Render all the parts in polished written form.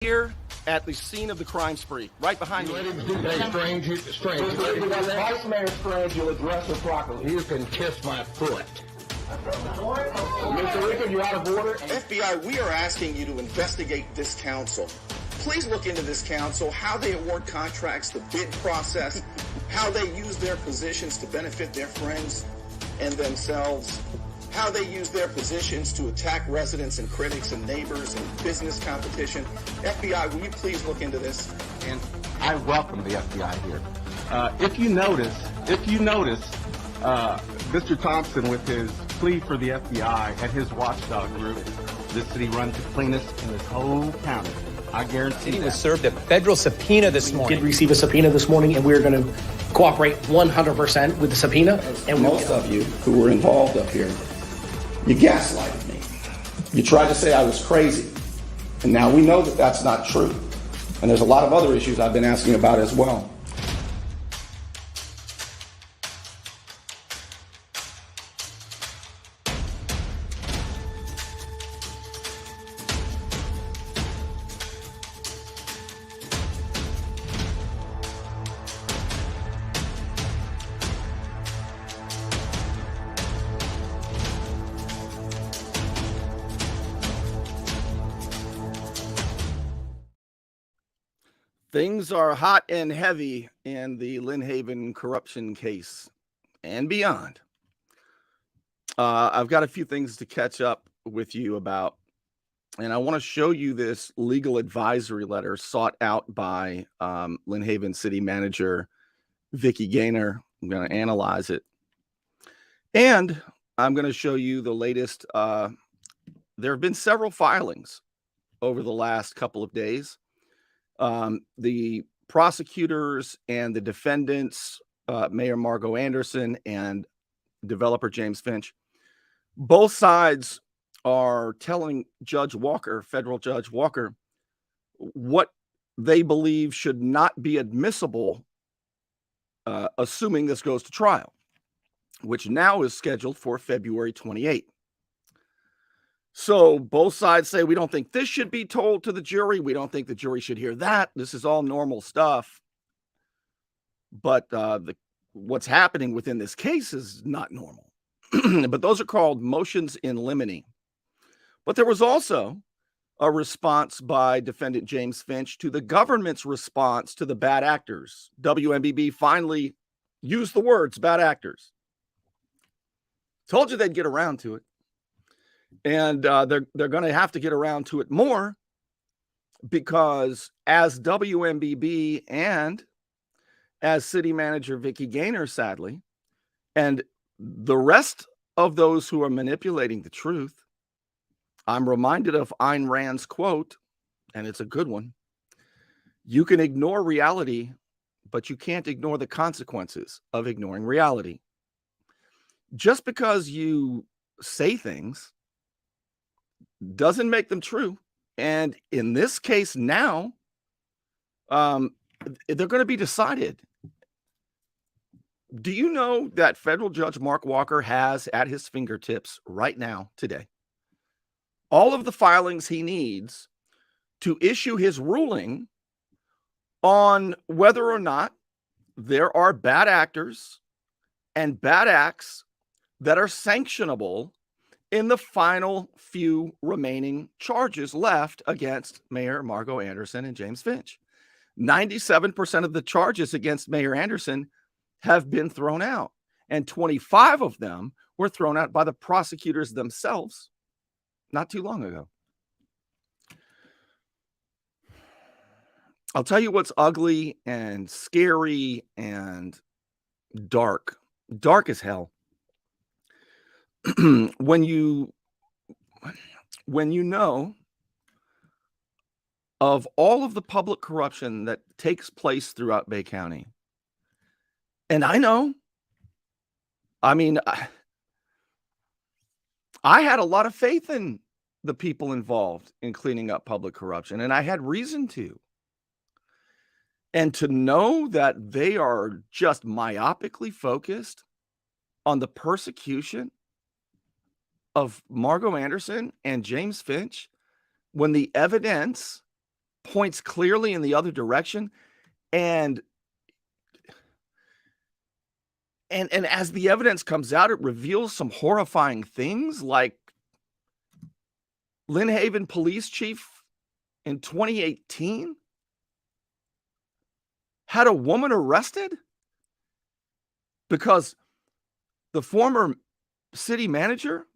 Here at the scene of the crime spree, right behind me. Let him do that, strange. Vice Mayor Strange, you'll address her properly. You can kiss my foot. Mr. Rickard, you're out of order. FBI, we are asking you to investigate this council. Please look into this council, how they award contracts, the bid process, how they use their positions to benefit their friends and themselves, how they use their positions to attack residents and critics and neighbors and business competition. FBI, will you please look into this? And I welcome the FBI here. If you notice, Mr. Thompson, with his plea for the FBI and his watchdog group, this city runs the cleanest in this whole county. I guarantee He was served a federal subpoena this morning. Did receive a subpoena this morning, and we're going to cooperate 100% with the subpoena. And Most of you who were involved up here, you gaslighted me. You tried to say I was crazy. And now we know that that's not true. And there's a lot of other issues I've been asking about as well. Things are hot and heavy in the Lynn Haven corruption case and beyond. I've got a few things to catch up with you about, and I want to show you this legal advisory letter sought out by Lynn Haven City Manager Vicki Gaynor. I'm going to analyze it, and I'm going to show you the latest. There have been several filings over the last couple of days. The prosecutors and the defendants, Mayor Margo Anderson and developer James Finch, both sides are telling Judge Walker, federal Judge Walker, what they believe should not be admissible, assuming this goes to trial, which now is scheduled for February 28th. So both sides say, we don't think this should be told to the jury. We don't think the jury should hear that. This is all normal stuff. But what's happening within this case is not normal. But those are called motions in limine. But there was also a response by defendant James Finch to the government's response to the bad actors. WMBB finally used the words bad actors. Told you they'd get around to it. And they're going to have to get around to it more, because as WMBB and as city manager Vicki Gaynor, sadly, and the rest of those who are manipulating the truth, I'm reminded of Ayn Rand's quote, and it's a good one. You can ignore reality, but you can't ignore the consequences of ignoring reality. Just because you say things doesn't make them true. And in this case now, they're going to be decided. Do you know that federal judge Mark Walker has at his fingertips right now, today, all of the filings he needs to issue his ruling on whether or not there are bad actors and bad acts that are sanctionable in the final few remaining charges left against Mayor Margo Anderson and James Finch? 97% of the charges against Mayor Anderson have been thrown out, and 25 of them were thrown out by the prosecutors themselves not too long ago. I'll tell you what's ugly and scary and dark as hell. when you know of all of the public corruption that takes place throughout Bay County, and I had a lot of faith in the people involved in cleaning up public corruption, and I had reason to. And to know that they are just myopically focused on the persecution of Margo Anderson and James Finch, when the evidence points clearly in the other direction. And as the evidence comes out, it reveals some horrifying things, like Lynn Haven police chief in 2018 had a woman arrested because the former city manager,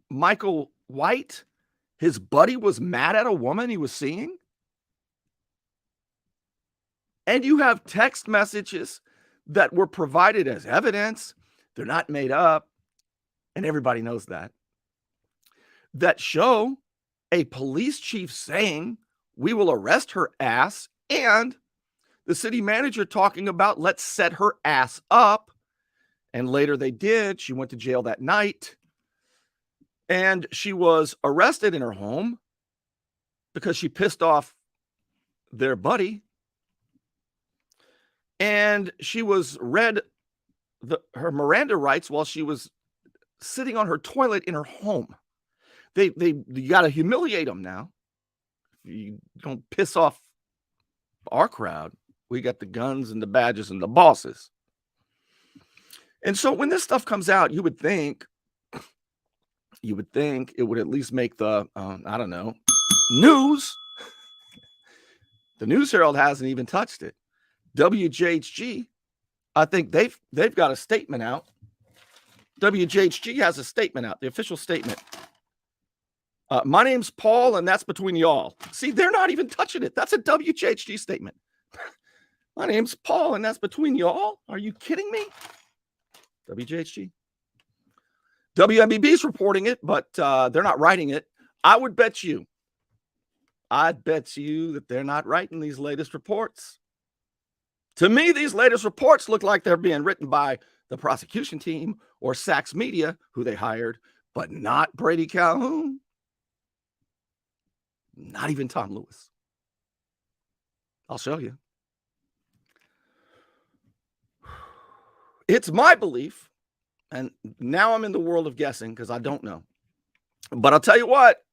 Michael White, his buddy was mad at a woman he was seeing. And you have text messages that were provided as evidence. They're not made up, and everybody knows that show a police chief saying, "We will arrest her ass," and the city manager talking about, "Let's set her ass up." And later they did. She went to jail that night, and she was arrested in her home because she pissed off their buddy. And she was read her Miranda rights while she was sitting on her toilet in her home. You got to humiliate them now. You don't piss off our crowd. We got the guns and the badges and the bosses. And so when this stuff comes out, you would think it would at least make the, I don't know, news. The News Herald hasn't even touched it. WJHG, I think they've got a statement out. WJHG has a statement out, the official statement. My name's Paul, and that's between y'all. See, they're not even touching it. That's a WJHG statement. My name's Paul, and that's between y'all. Are you kidding me? WJHG. WMBB's reporting it, but they're not writing it. I'd bet you that they're not writing these latest reports. To me, these latest reports look like they're being written by the prosecution team or Sachs Media, who they hired, but not Brady Calhoun. Not even Tom Lewis. I'll show you. It's my belief, and now I'm in the world of guessing because I don't know. But I'll tell you what,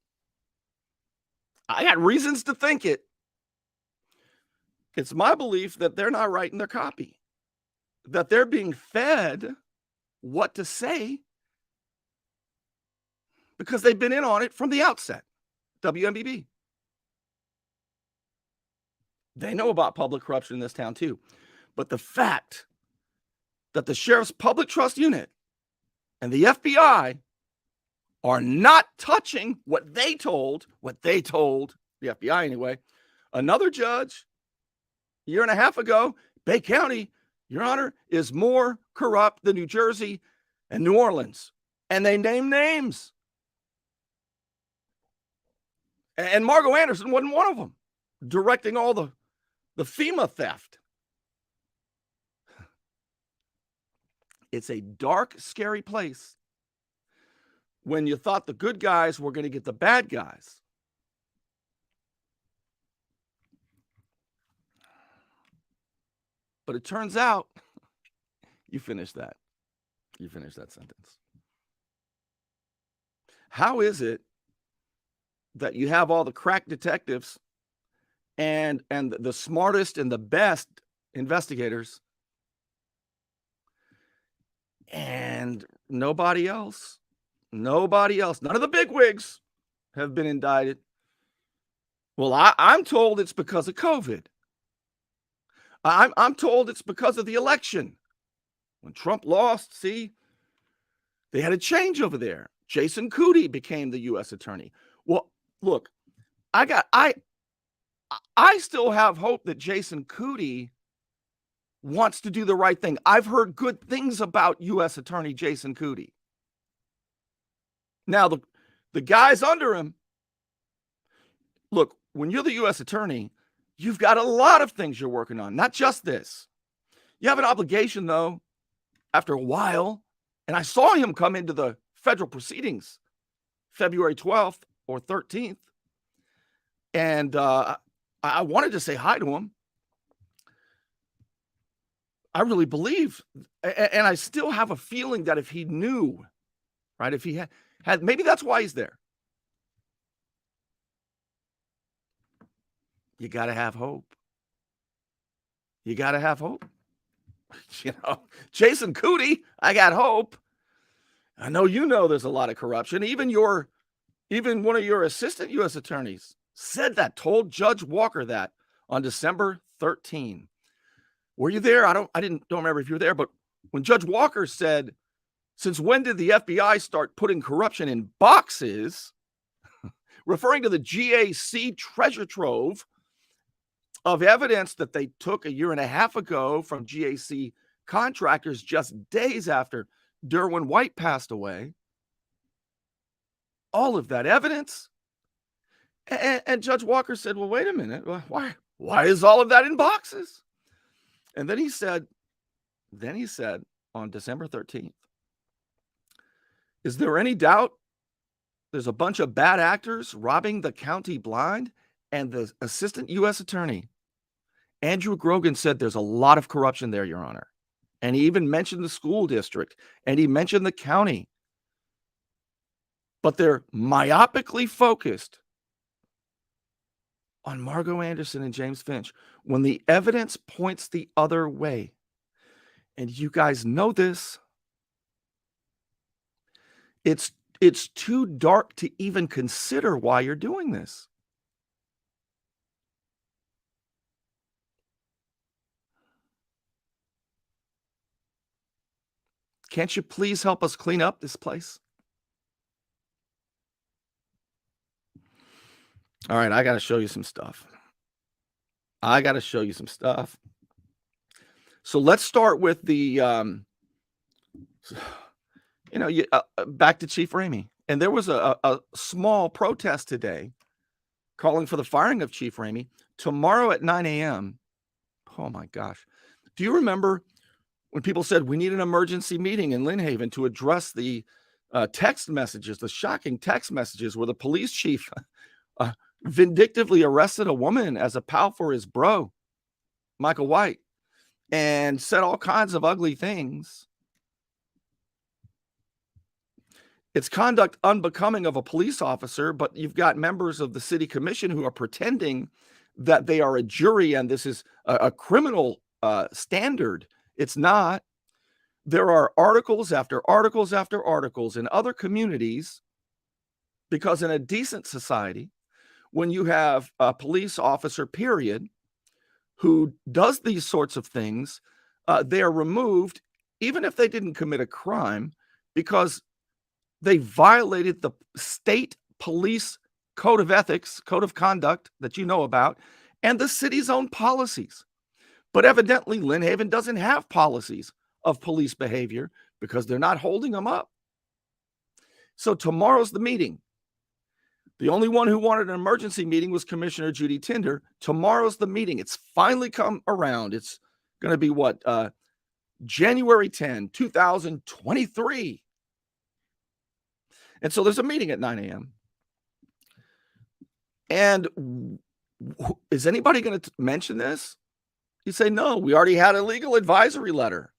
I had reasons to think it. It's my belief that they're not writing their copy, that they're being fed what to say because they've been in on it from the outset. WMBB. They know about public corruption in this town too. But the fact that the Sheriff's Public Trust Unit and the FBI are not touching what they told the FBI anyway, another judge a year and a half ago, Bay County, Your Honor, is more corrupt than New Jersey and New Orleans. And they name names. And Margo Anderson wasn't one of them, directing all the FEMA theft. It's a dark, scary place when you thought the good guys were going to get the bad guys. But it turns out, you finished that. You finished that sentence. How is it that you have all the crack detectives and the smartest and the best investigators and nobody else? Nobody else. None of the bigwigs have been indicted. Well, I'm told it's because of COVID. I'm told it's because of the election. When Trump lost, see, they had a change over there. Jason Cootie became the U.S. attorney. Well, look, I still have hope that Jason Cootie wants to do the right thing. I've heard good things about U.S. Attorney Jason Cootie. Now, the guys under him, look, when you're the U.S. attorney, you've got a lot of things you're working on, not just this. You have an obligation, though, after a while, and I saw him come into the federal proceedings February 12th or 13th, and I wanted to say hi to him. I really believe, and I still have a feeling that if he knew, right, if he had maybe that's why he's there. you got to have hope. You got to have hope. Jason Cootie, I got hope. I know there's a lot of corruption. Even one of your assistant U.S. attorneys said that, told Judge Walker that on December 13. Were you there? Don't remember if you were there, but when Judge Walker said, since when did the FBI start putting corruption in boxes, referring to the GAC treasure trove of evidence that they took a year and a half ago from GAC contractors just days after Derwin White passed away, all of that evidence. And Judge Walker said, well, wait a minute. Why is all of that in boxes? And then he said on December 13th, is there any doubt there's a bunch of bad actors robbing the county blind? And the assistant U.S. attorney, Andrew Grogan, said there's a lot of corruption there, Your Honor. And he even mentioned the school district, and he mentioned the county. But they're myopically focused on Margo Anderson and James Finch when the evidence points the other way. And you guys know this. It's too dark to even consider why you're doing this. Can't you please help us clean up this place? All right, I got to show you some stuff. So let's start with the, back to Chief Ramie. And there was a small protest today calling for the firing of Chief Ramie tomorrow at 9 a.m. Oh, my gosh. Do you remember when people said we need an emergency meeting in Lynn Haven to address the text messages, the shocking text messages where the police chief vindictively arrested a woman as a pal for his bro, Michael White, and said all kinds of ugly things? It's conduct unbecoming of a police officer, but you've got members of the city commission who are pretending that they are a jury and this is a criminal standard. It's not. There are articles after articles after articles in other communities, because in a decent society, when you have a police officer, period, who does these sorts of things, they are removed, even if they didn't commit a crime, because they violated the state police code of ethics, code of conduct that you know about, and the city's own policies. But evidently, Lynn Haven doesn't have policies of police behavior because they're not holding them up. So tomorrow's the meeting. The only one who wanted an emergency meeting was Commissioner Judy Tinder. Tomorrow's the meeting. It's finally come around. It's going to be January 10, 2023. And so there's a meeting at 9 a.m. And is anybody going to mention this? You say, no, we already had a legal advisory letter.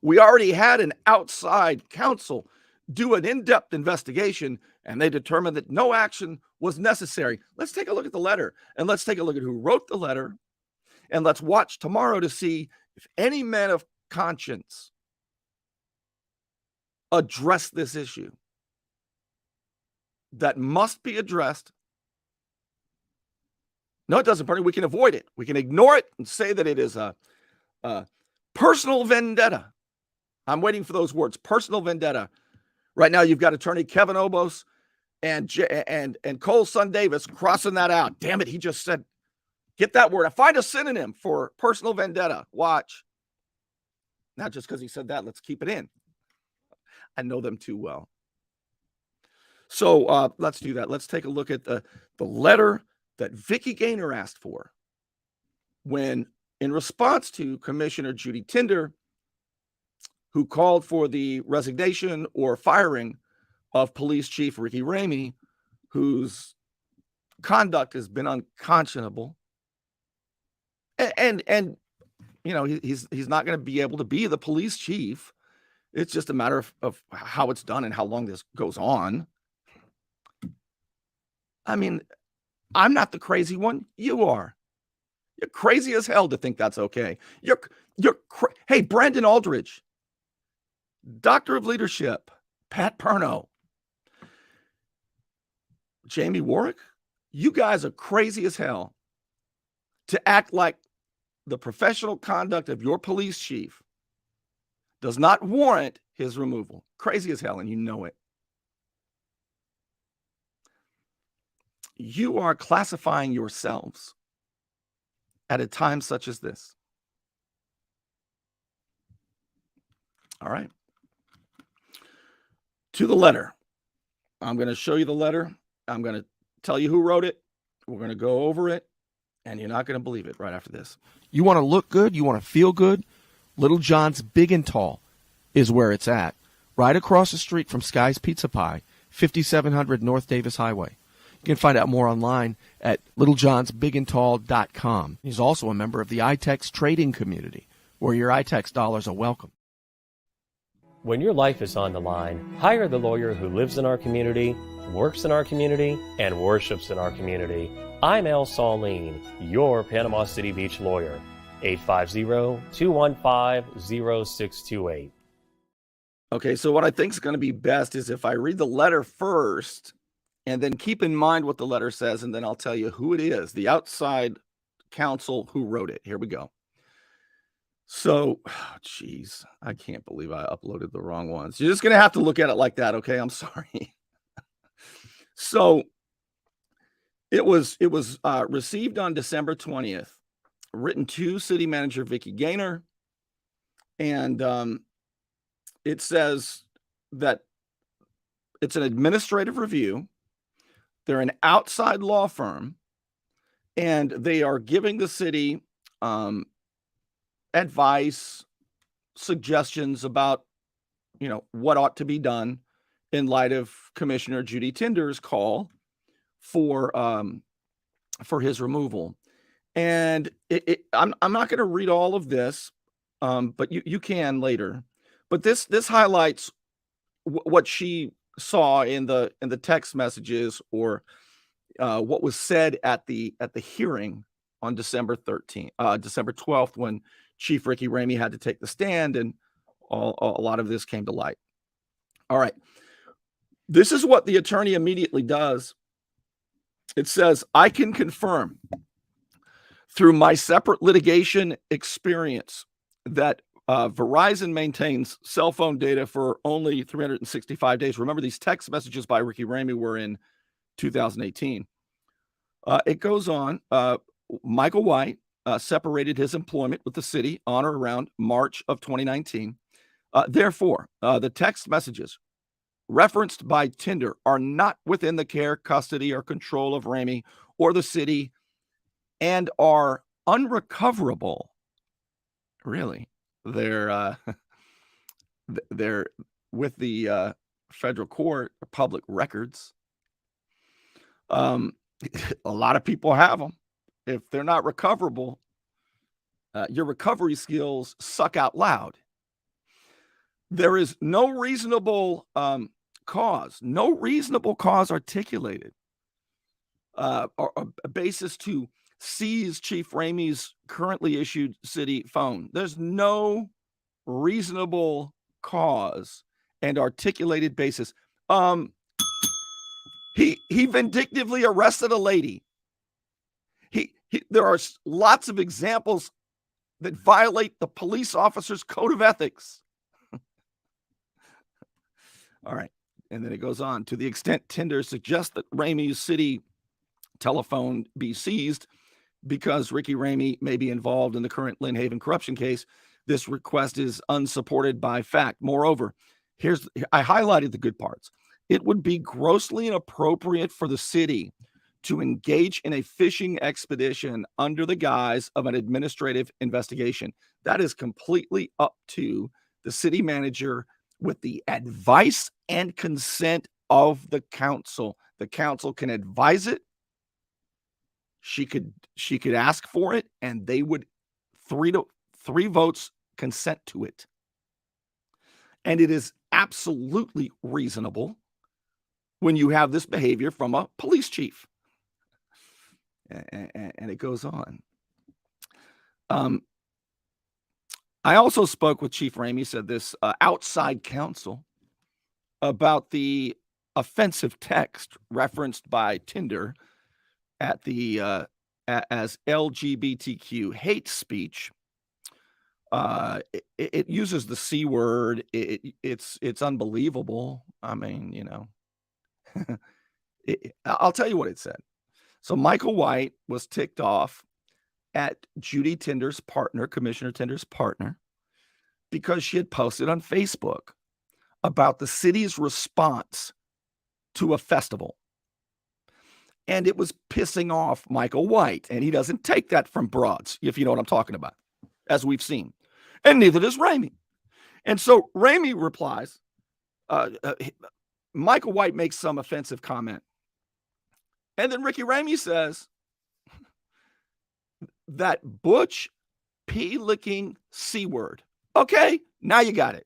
We already had an outside counsel do an in-depth investigation, and they determined that no action was necessary. Let's take a look at the letter, and let's take a look at who wrote the letter, and let's watch tomorrow to see if any man of conscience address this issue that must be addressed. No, it doesn't, Bernie. We can avoid it. We can ignore it and say that it is a personal vendetta. I'm waiting for those words, personal vendetta. Right now, you've got attorney Kevin Obos and Cole Son Davis crossing that out. Damn it, he just said, get that word. Find a synonym for personal vendetta. Watch. Not just because he said that, let's keep it in. I know them too well. So let's do that. Let's take a look at the letter that Vicki Gaynor asked for when, in response to Commissioner Judy Tinder, who called for the resignation or firing of Police Chief Ricky Ramie, whose conduct has been unconscionable. And he's not going to be able to be the police chief. It's just a matter of how it's done and how long this goes on. I mean, I'm not the crazy one. You are. You're crazy as hell to think that's okay. Hey, Brandon Aldridge, Doctor of Leadership, Pat Perno, Jamie Warwick, you guys are crazy as hell to act like the professional conduct of your police chief does not warrant his removal. Crazy as hell, and you know it. You are classifying yourselves at a time such as this. All right. To the letter. I'm going to show you the letter. I'm going to tell you who wrote it. We're going to go over it, and you're not going to believe it right after this. You want to look good? You want to feel good? Little John's Big and Tall is where it's at. Right across the street from Sky's Pizza Pie, 5700 North Davis Highway. You can find out more online at littlejohnsbigandtall.com. He's also a member of the iTex trading community, where your iTex dollars are welcome. When your life is on the line, hire the lawyer who lives in our community, works in our community, and worships in our community. I'm Al Saulene, your Panama City Beach lawyer. 850-215-0628. Okay, so what I think is going to be best is if I read the letter first, and then keep in mind what the letter says, and then I'll tell you who it is, the outside counsel who wrote it. Here we go. So, geez, I can't believe I uploaded the wrong ones. You're just going to have to look at it like that, okay? I'm sorry. So, it was received on December 20th, written to City Manager Vicki Gaynor, and it says that it's an administrative review. They're an outside law firm, and they are giving the city advice, suggestions about, what ought to be done in light of Commissioner Judy Tinder's call for his removal. And I'm not going to read all of this, but you can later. But this highlights what she saw in the text messages, or what was said at the hearing on December 12th, when Chief Ricky Ramie had to take the stand, and a lot of this came to light. All right. This is what the attorney immediately does. It says, I can confirm through my separate litigation experience that Verizon maintains cell phone data for only 365 days. Remember, these text messages by Ricky Ramie were in 2018. It goes on. Michael White separated his employment with the city on or around March of 2019. Therefore, the text messages referenced by Tinder are not within the care, custody, or control of Ramie or the city, and are unrecoverable. Really, they're with the federal court, public records. A lot of people have them. If they're not recoverable, your recovery skills suck out loud. There is no reasonable cause articulated, or a basis to seize Chief Ramie's currently issued city phone. There's no reasonable cause and articulated basis. He vindictively arrested a lady. There are lots of examples that violate the police officer's code of ethics. All right. And then it goes on. To the extent Tinder suggests that Ramie's city telephone be seized because Ricky Ramie may be involved in the current Lynn Haven corruption case, this request is unsupported by fact. Moreover, I highlighted the good parts. It would be grossly inappropriate for the city to engage in a fishing expedition under the guise of an administrative investigation. That is completely up to the city manager with the advice and consent of the council. The council can advise it. She could ask for it, and they would 3 votes consent to it. And it is absolutely reasonable when you have this behavior from a police chief. And it goes on. I also spoke with Chief Ramie, said this outside counsel about the offensive text referenced by Tinder at the as LGBTQ hate speech. It uses the C word. It's unbelievable. I mean, you know, I'll tell you what it said. So Michael White was ticked off at Judy Tinder's partner, Commissioner Tinder's partner, because she had posted on Facebook about the city's response to a festival. And it was pissing off Michael White. And he doesn't take that from broads, if you know what I'm talking about, as we've seen. And neither does Ramie. And so Ramie replies, Michael White makes some offensive comment. And then Ricky Ramie says that butch pea-licking C word. Okay, now you got it.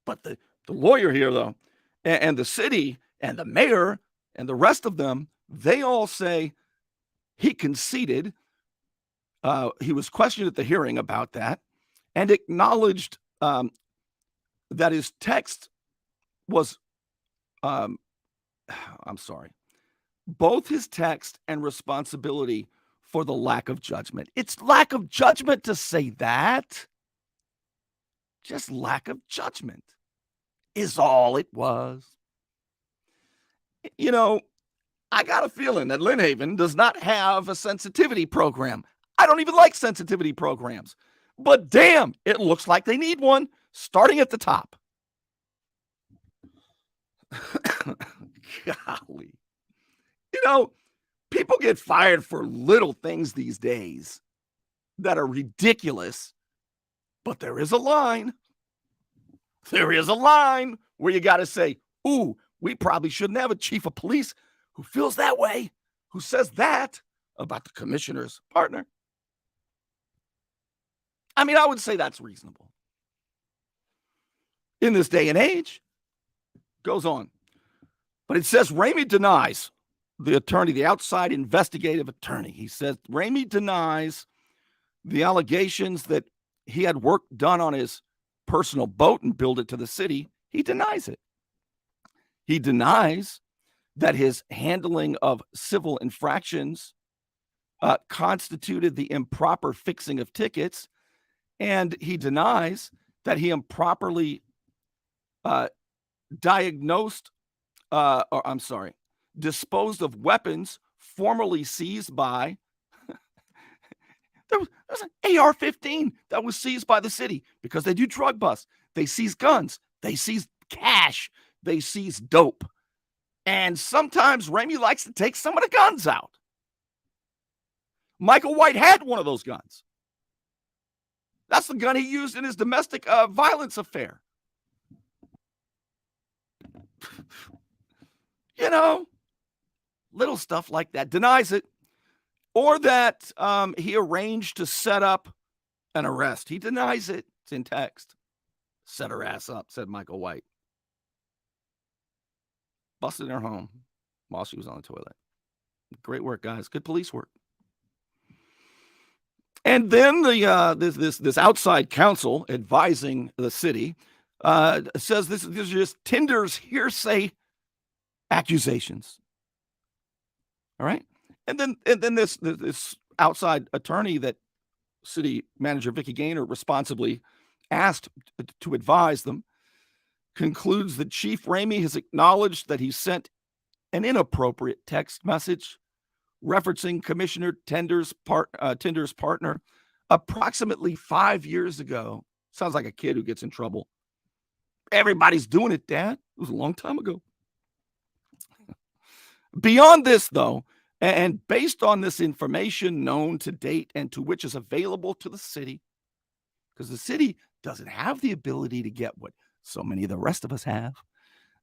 But the lawyer here, though, and the city and the mayor and the rest of them, they all say he conceded. He was questioned at the hearing about that and acknowledged that his text was, I'm sorry, both his text and responsibility for the lack of judgment. It's lack of judgment to say that. Just lack of judgment is all it was. You know, I got a feeling that Lynn Haven does not have a sensitivity program. I don't even like sensitivity programs. But damn, it looks like they need one, starting at the top. Golly. You know, people get fired for little things these days that are ridiculous, but there is a line. There is a line where you got to say, ooh, we probably shouldn't have a chief of police who feels that way, who says that about the commissioner's partner. I mean, I would say that's reasonable. In this day and age, goes on. But it says Ramie denies, the attorney, the outside investigative attorney. He says Ramie denies the allegations that he had work done on his personal boat and billed it to the city. He denies it. He denies that his handling of civil infractions constituted the improper fixing of tickets. And he denies that he improperly disposed of weapons formerly seized by, there was an AR-15 that was seized by the city because they do drug busts. They seize guns. They seize cash. They seize dope. And sometimes Ramie likes to take some of the guns out. Michael White had one of those guns. That's the gun he used in his domestic violence affair. You know, little stuff like that. Denies it. Or that he arranged to set up an arrest. He denies it. It's in text. Set her ass up, said Michael White. Busted her home while she was on the toilet. Great work, guys. Good police work. And then this outside counsel advising the city says these are just Tinder's hearsay accusations. All right, and then this outside attorney that city manager Vicky Gaynor responsibly asked to advise them concludes that Chief Ramie has acknowledged that he sent an inappropriate text message referencing Commissioner Tinder's partner approximately 5 years ago. Sounds like a kid who gets in trouble. Everybody's doing it, Dad. It was a long time ago. Beyond this, though, and based on this information known to date and to which is available to the city, because the city doesn't have the ability to get what so many of the rest of us have,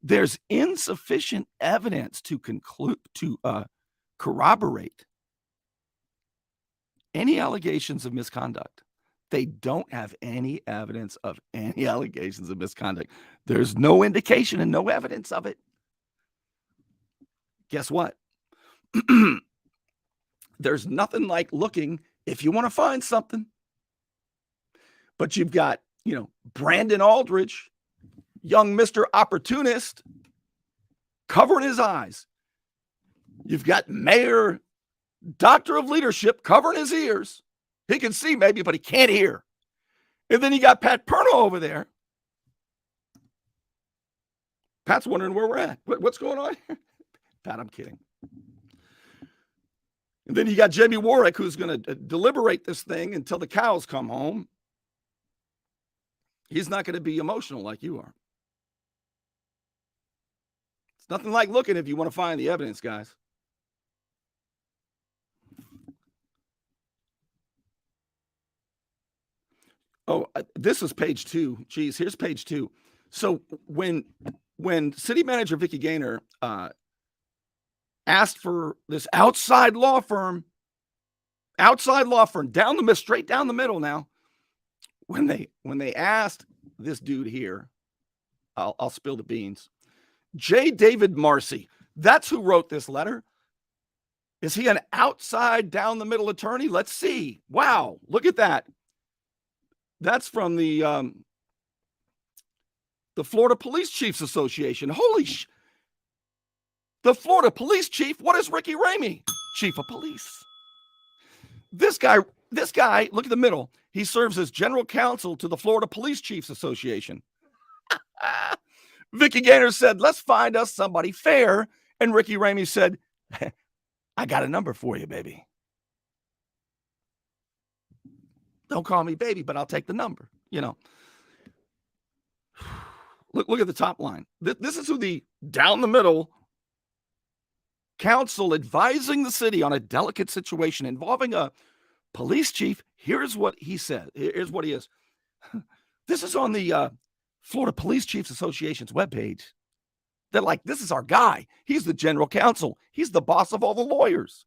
there's insufficient evidence to corroborate any allegations of misconduct. They don't have any evidence of any allegations of misconduct. There's no indication and no evidence of it. Guess what? There's nothing like looking if you want to find something. But you've got, Brandon Aldridge, young Mr. Opportunist, covering his eyes. You've got Mayor, Doctor of Leadership, covering his ears. He can see maybe, but he can't hear. And then you got Pat Perno over there. Pat's wondering where we're at. What's going on here? Pat, I'm kidding. And then you got Jamie Warwick, who's going to deliberate this thing until the cows come home. He's not going to be emotional like you are. It's nothing like looking if you want to find the evidence, guys. Oh, this is page 2. Geez, here's page 2. So when City Manager Vicki Gaynor asked for this outside law firm, straight down the middle now, when they asked this dude here, I'll spill the beans. J. David Marcy, that's who wrote this letter. Is he an outside down the middle attorney? Let's see. Wow, look at that. That's from the Florida Police Chiefs Association. The Florida Police Chief. What is Ricky Ramie? Chief of Police. This guy, look at the middle. He serves as general counsel to the Florida Police Chiefs Association. Vicki Gaynor said, let's find us somebody fair. And Ricky Ramie said, I got a number for you, baby. Don't call me baby, but I'll take the number, Look at the top line. This is who the down the middle counsel advising the city on a delicate situation involving a police chief. Here's what he said. Here's what he is. This is on the Florida Police Chiefs Association's webpage. They're like, this is our guy. He's the general counsel. He's the boss of all the lawyers.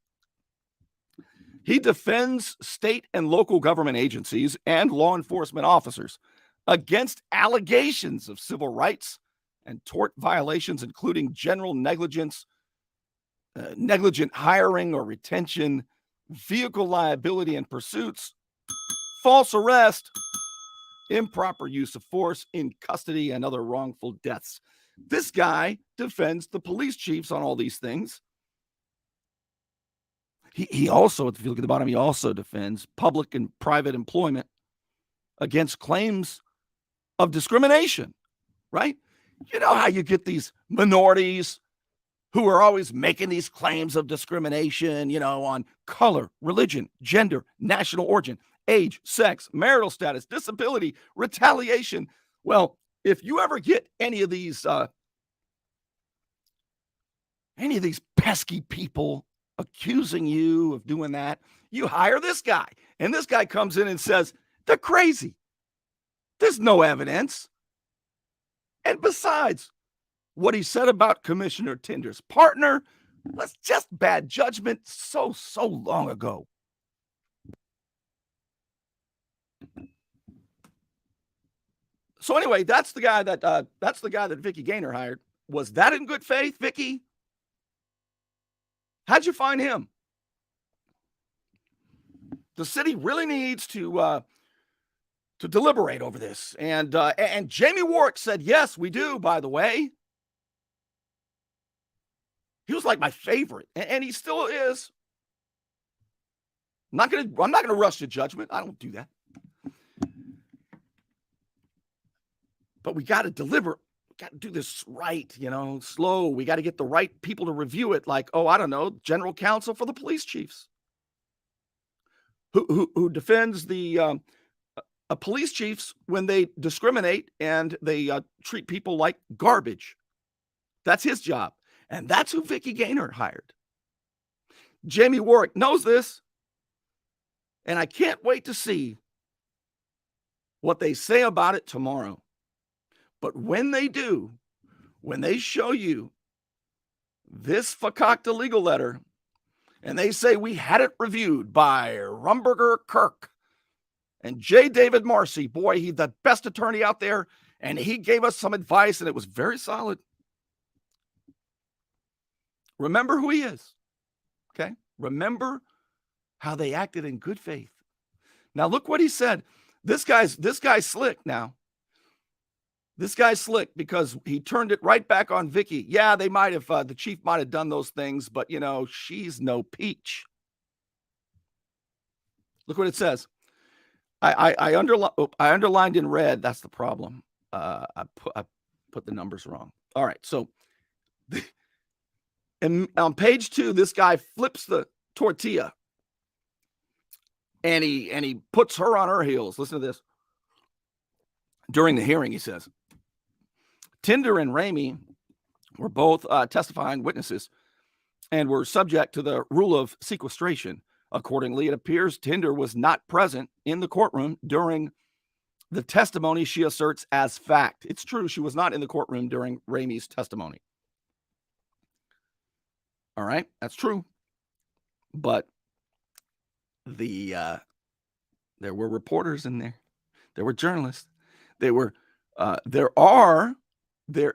He defends state and local government agencies and law enforcement officers against allegations of civil rights and tort violations, including general negligence, negligent hiring or retention, vehicle liability and pursuits, false arrest, improper use of force in custody, and other wrongful deaths. This guy defends the police chiefs on all these things. He also, if you look at the bottom, he also defends public and private employment against claims of discrimination, right? You know how you get these minorities who are always making these claims of discrimination, on color, religion, gender, national origin, age, sex, marital status, disability, retaliation. Well, if you ever get any of these pesky people accusing you of doing that, you hire this guy. And this guy comes in and says, they're crazy. There's no evidence. And besides, what he said about Commissioner Tinder's partner was just bad judgment so long ago. So anyway, that's the guy that Vicki Gaynor hired. Was that in good faith, Vicki? How'd you find him? The city really needs to deliberate over this. And Jamie Warwick said, yes, we do, by the way. He was like my favorite, and he still is. I'm not gonna rush to judgment. I don't do that. But we got to deliver. We got to do this right, slow. We got to get the right people to review it. Like, I don't know, general counsel for the police chiefs, who defends the police chiefs when they discriminate and they treat people like garbage. That's his job. And that's who Vicki Gaynor hired. Jamie Warwick knows this. And I can't wait to see what they say about it tomorrow. But when they do, when they show you this facacta legal letter, and they say we had it reviewed by Rumberger Kirk and J. David Marcy, boy, he's the best attorney out there, and he gave us some advice, and it was very solid. Remember who he is. Remember how they acted in good faith. Now look what he said. This guy's slick now. This guy's slick because he turned it right back on Vicky. Yeah, they might have, the chief might have done those things, but you know, she's no peach. Look what it says. I underlined in red. That's the problem. I put the numbers wrong. All right. So and on page 2, this guy flips the tortilla and he puts her on her heels. Listen to this. During the hearing, he says, Tinder and Ramie were both testifying witnesses and were subject to the rule of sequestration. Accordingly, it appears Tinder was not present in the courtroom during the testimony she asserts as fact. It's true, she was not in the courtroom during Ramie's testimony. All right, that's true. But there were reporters in there. There were journalists. There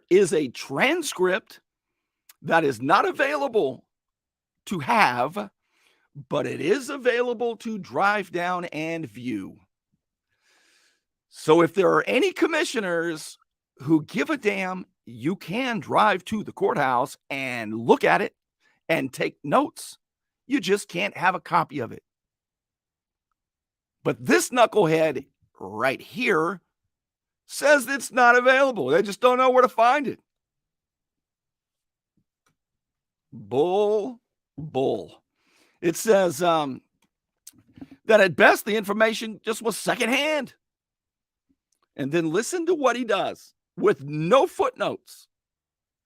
is a transcript that is not available to have, but it is available to drive down and view. So if there are any commissioners who give a damn, you can drive to the courthouse and look at it and take notes. You just can't have a copy of it. But this knucklehead right here says it's not available. They just don't know where to find it. Bull. It says that at best the information just was secondhand. And then listen to what he does with no footnotes.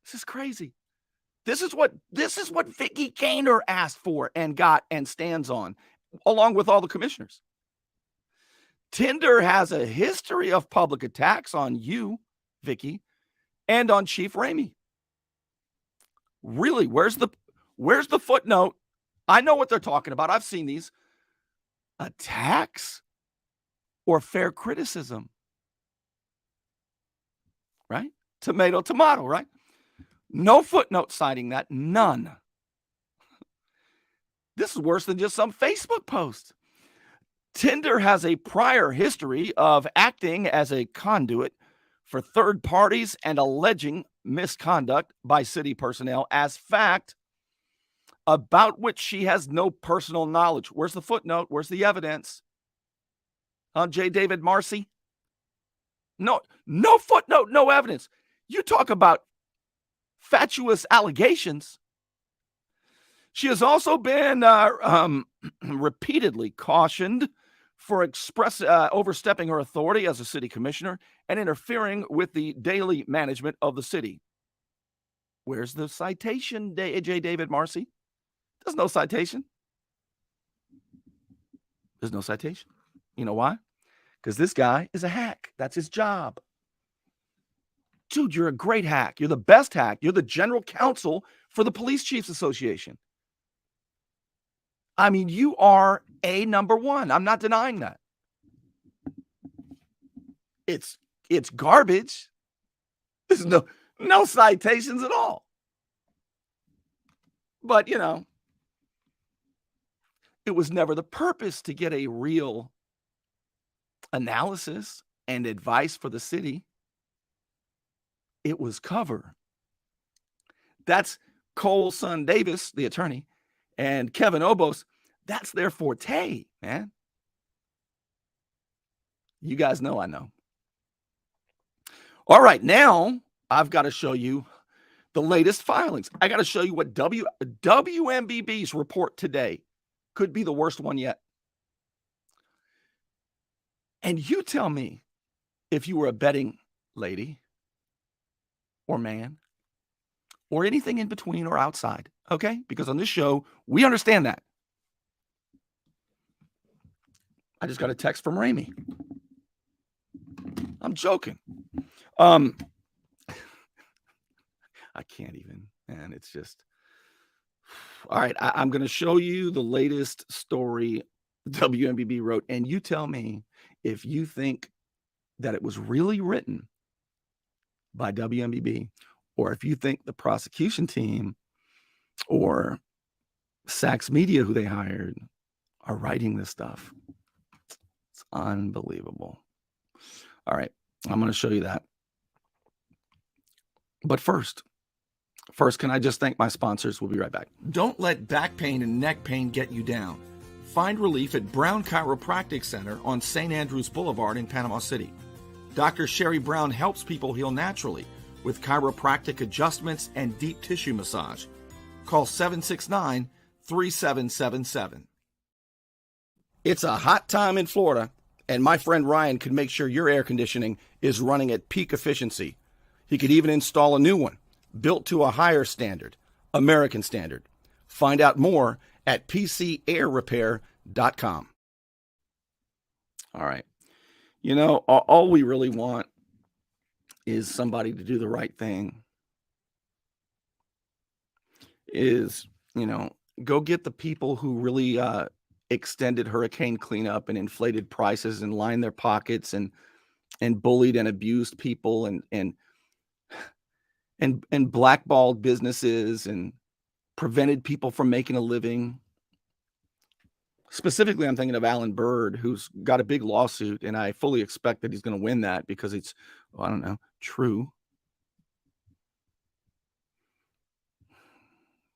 This is crazy. This is what Vicky Gaynor asked for and got and stands on, along with all the commissioners. Tinder has a history of public attacks on you, Vicky, and on Chief Ramie. Really, where's the footnote? I know what they're talking about. I've seen these. Attacks or fair criticism. Right? Tomato, right? No footnote citing that. None. This is worse than just some Facebook post. Tinder has a prior history of acting as a conduit for third parties and alleging misconduct by city personnel as fact about which she has no personal knowledge. Where's the footnote? Where's the evidence? J. David Marcy? No footnote, no evidence. You talk about fatuous allegations. She has also been repeatedly cautioned for overstepping her authority as a city commissioner and interfering with the daily management of the city. Where's the citation, J. David Marcy? There's no citation. There's no citation. You know why? Because this guy is a hack. That's his job. Dude, you're a great hack. You're the best hack. You're the general counsel for the Police Chiefs Association. I mean, you are a number one. I'm not denying that. It's garbage. There's no citations at all. But, you know, it was never the purpose to get a real analysis and advice for the city. It was cover. That's Cole Son Davis, the attorney, and Kevin Obos. That's their forte, man. You guys know I know. All right, now I've got to show you the latest filings. I got to show you what WMBB's report today could be the worst one yet. And you tell me if you were a betting lady or man or anything in between or outside, okay? Because on this show, we understand that. I just got a text from Ramie. I'm joking. I can't even, man. It's just, all right. I'm going to show you the latest story WMBB wrote, and you tell me if you think that it was really written by WMBB, or if you think the prosecution team or Sachs Media, who they hired, are writing this stuff. It's unbelievable. All right, I'm going to show you that. But first, can I just thank my sponsors? We'll be right back. Don't let back pain and neck pain get you down. Find relief at Brown Chiropractic Center on St. Andrews Boulevard in Panama City. Dr. Sherry Brown helps people heal naturally with chiropractic adjustments and deep tissue massage. Call 769-3777. It's a hot time in Florida, and my friend Ryan could make sure your air conditioning is running at peak efficiency. He could even install a new one, built to a higher standard, American standard. Find out more at pcairrepair.com. All right. You know, all we really want is somebody to do the right thing. Is, you know, go get the people who really extended hurricane cleanup and inflated prices and lined their pockets and bullied and abused people and blackballed businesses and prevented people from making a living. Specifically, I'm thinking of Alan Bird, who's got a big lawsuit, and I fully expect that he's going to win that because it's, well, I don't know, true.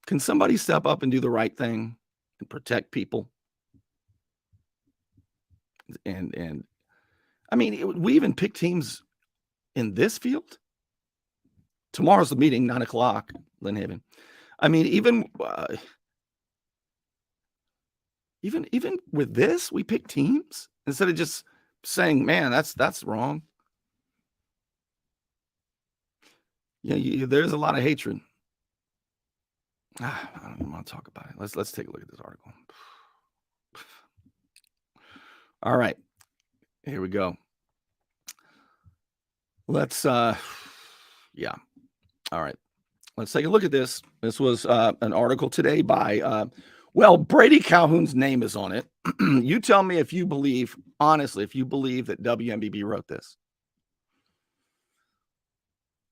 Can somebody step up and do the right thing and protect people? And I mean, we even pick teams in this field. Tomorrow's the meeting, 9:00, Lynn Haven. I mean, even with this, we pick teams instead of just saying, "Man, that's wrong." Yeah, there's a lot of hatred. I don't even want to talk about it. Let's take a look at this article. All right, here we go. Let's yeah. All right, let's take a look at this. This was an article today by well, Brady Calhoun's name is on it. You tell me if you believe, honestly, if you believe that WMBB wrote this.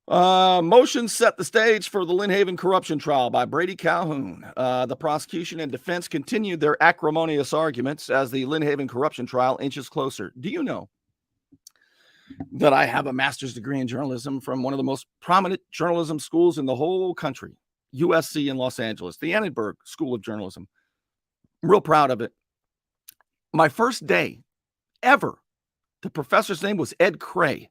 Motion set the stage for the Lynn Haven corruption trial by Brady Calhoun. The prosecution and defense continued their acrimonious arguments as the Lynn Haven corruption trial inches closer. Do you know that I have a master's degree in journalism from one of the most prominent journalism schools in the whole country, USC in Los Angeles, the Annenberg School of Journalism. I'm real proud of it. My first day ever, the professor's name was Ed Cray.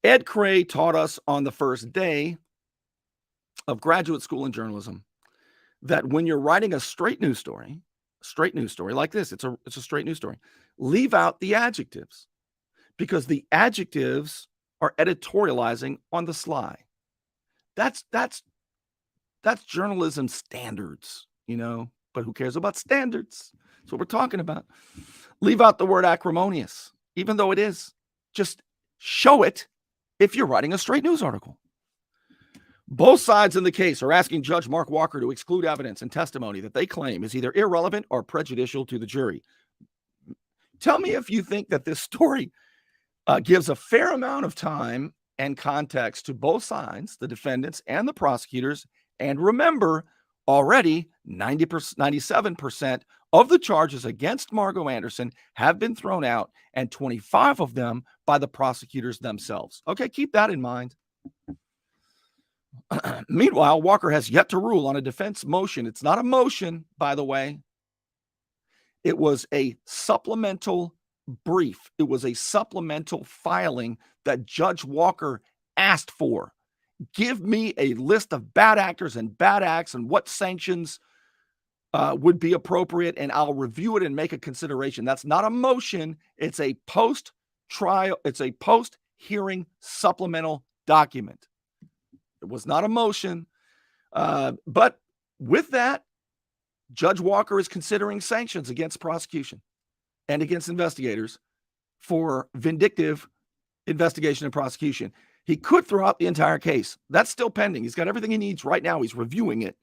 Ed Cray taught us on the first day of graduate school in journalism that when you're writing a straight news story like this, it's a straight news story, leave out the adjectives because the adjectives are editorializing on the sly. That's journalism standards, you know, but who cares about standards? That's what we're talking about. Leave out the word acrimonious, even though it is. Just show it if you're writing a straight news article. Both sides in the case are asking Judge Mark Walker to exclude evidence and testimony that they claim is either irrelevant or prejudicial to the jury. Tell me if you think that this story gives a fair amount of time and context to both sides, the defendants and the prosecutors. And remember, already 97% of the charges against Margot Anderson have been thrown out, and 25 of them by the prosecutors themselves. Okay, keep that in mind. Meanwhile, Walker has yet to rule on a defense motion. It's not a motion, by the way. It was a supplemental brief. It was a supplemental filing that Judge Walker asked for. Give me a list of bad actors and bad acts and what sanctions would be appropriate, and I'll review it and make a consideration. That's not a motion. It's a post-trial. It's a post-hearing supplemental document. It was not a motion. But with that, Judge Walker is considering sanctions against prosecution and against investigators for vindictive investigation and prosecution. He could throw out the entire case. That's still pending. He's got everything he needs right now. He's reviewing it.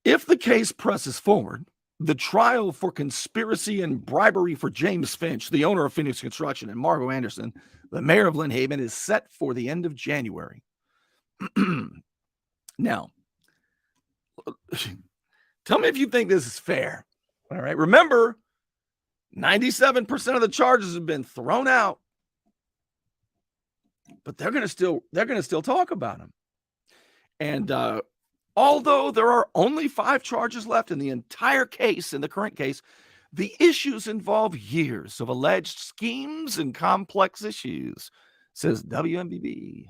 If the case presses forward, the trial for conspiracy and bribery for James Finch, the owner of Phoenix Construction, and Margot Anderson, the mayor of Lynn Haven, is set for the end of January. Now, Tell me if you think this is fair. All right. Remember, 97% of the charges have been thrown out, but they're going to still talk about them. And although there are only 5 charges left in the entire case, in the current case, the issues involve years of alleged schemes and complex issues, says WMBB.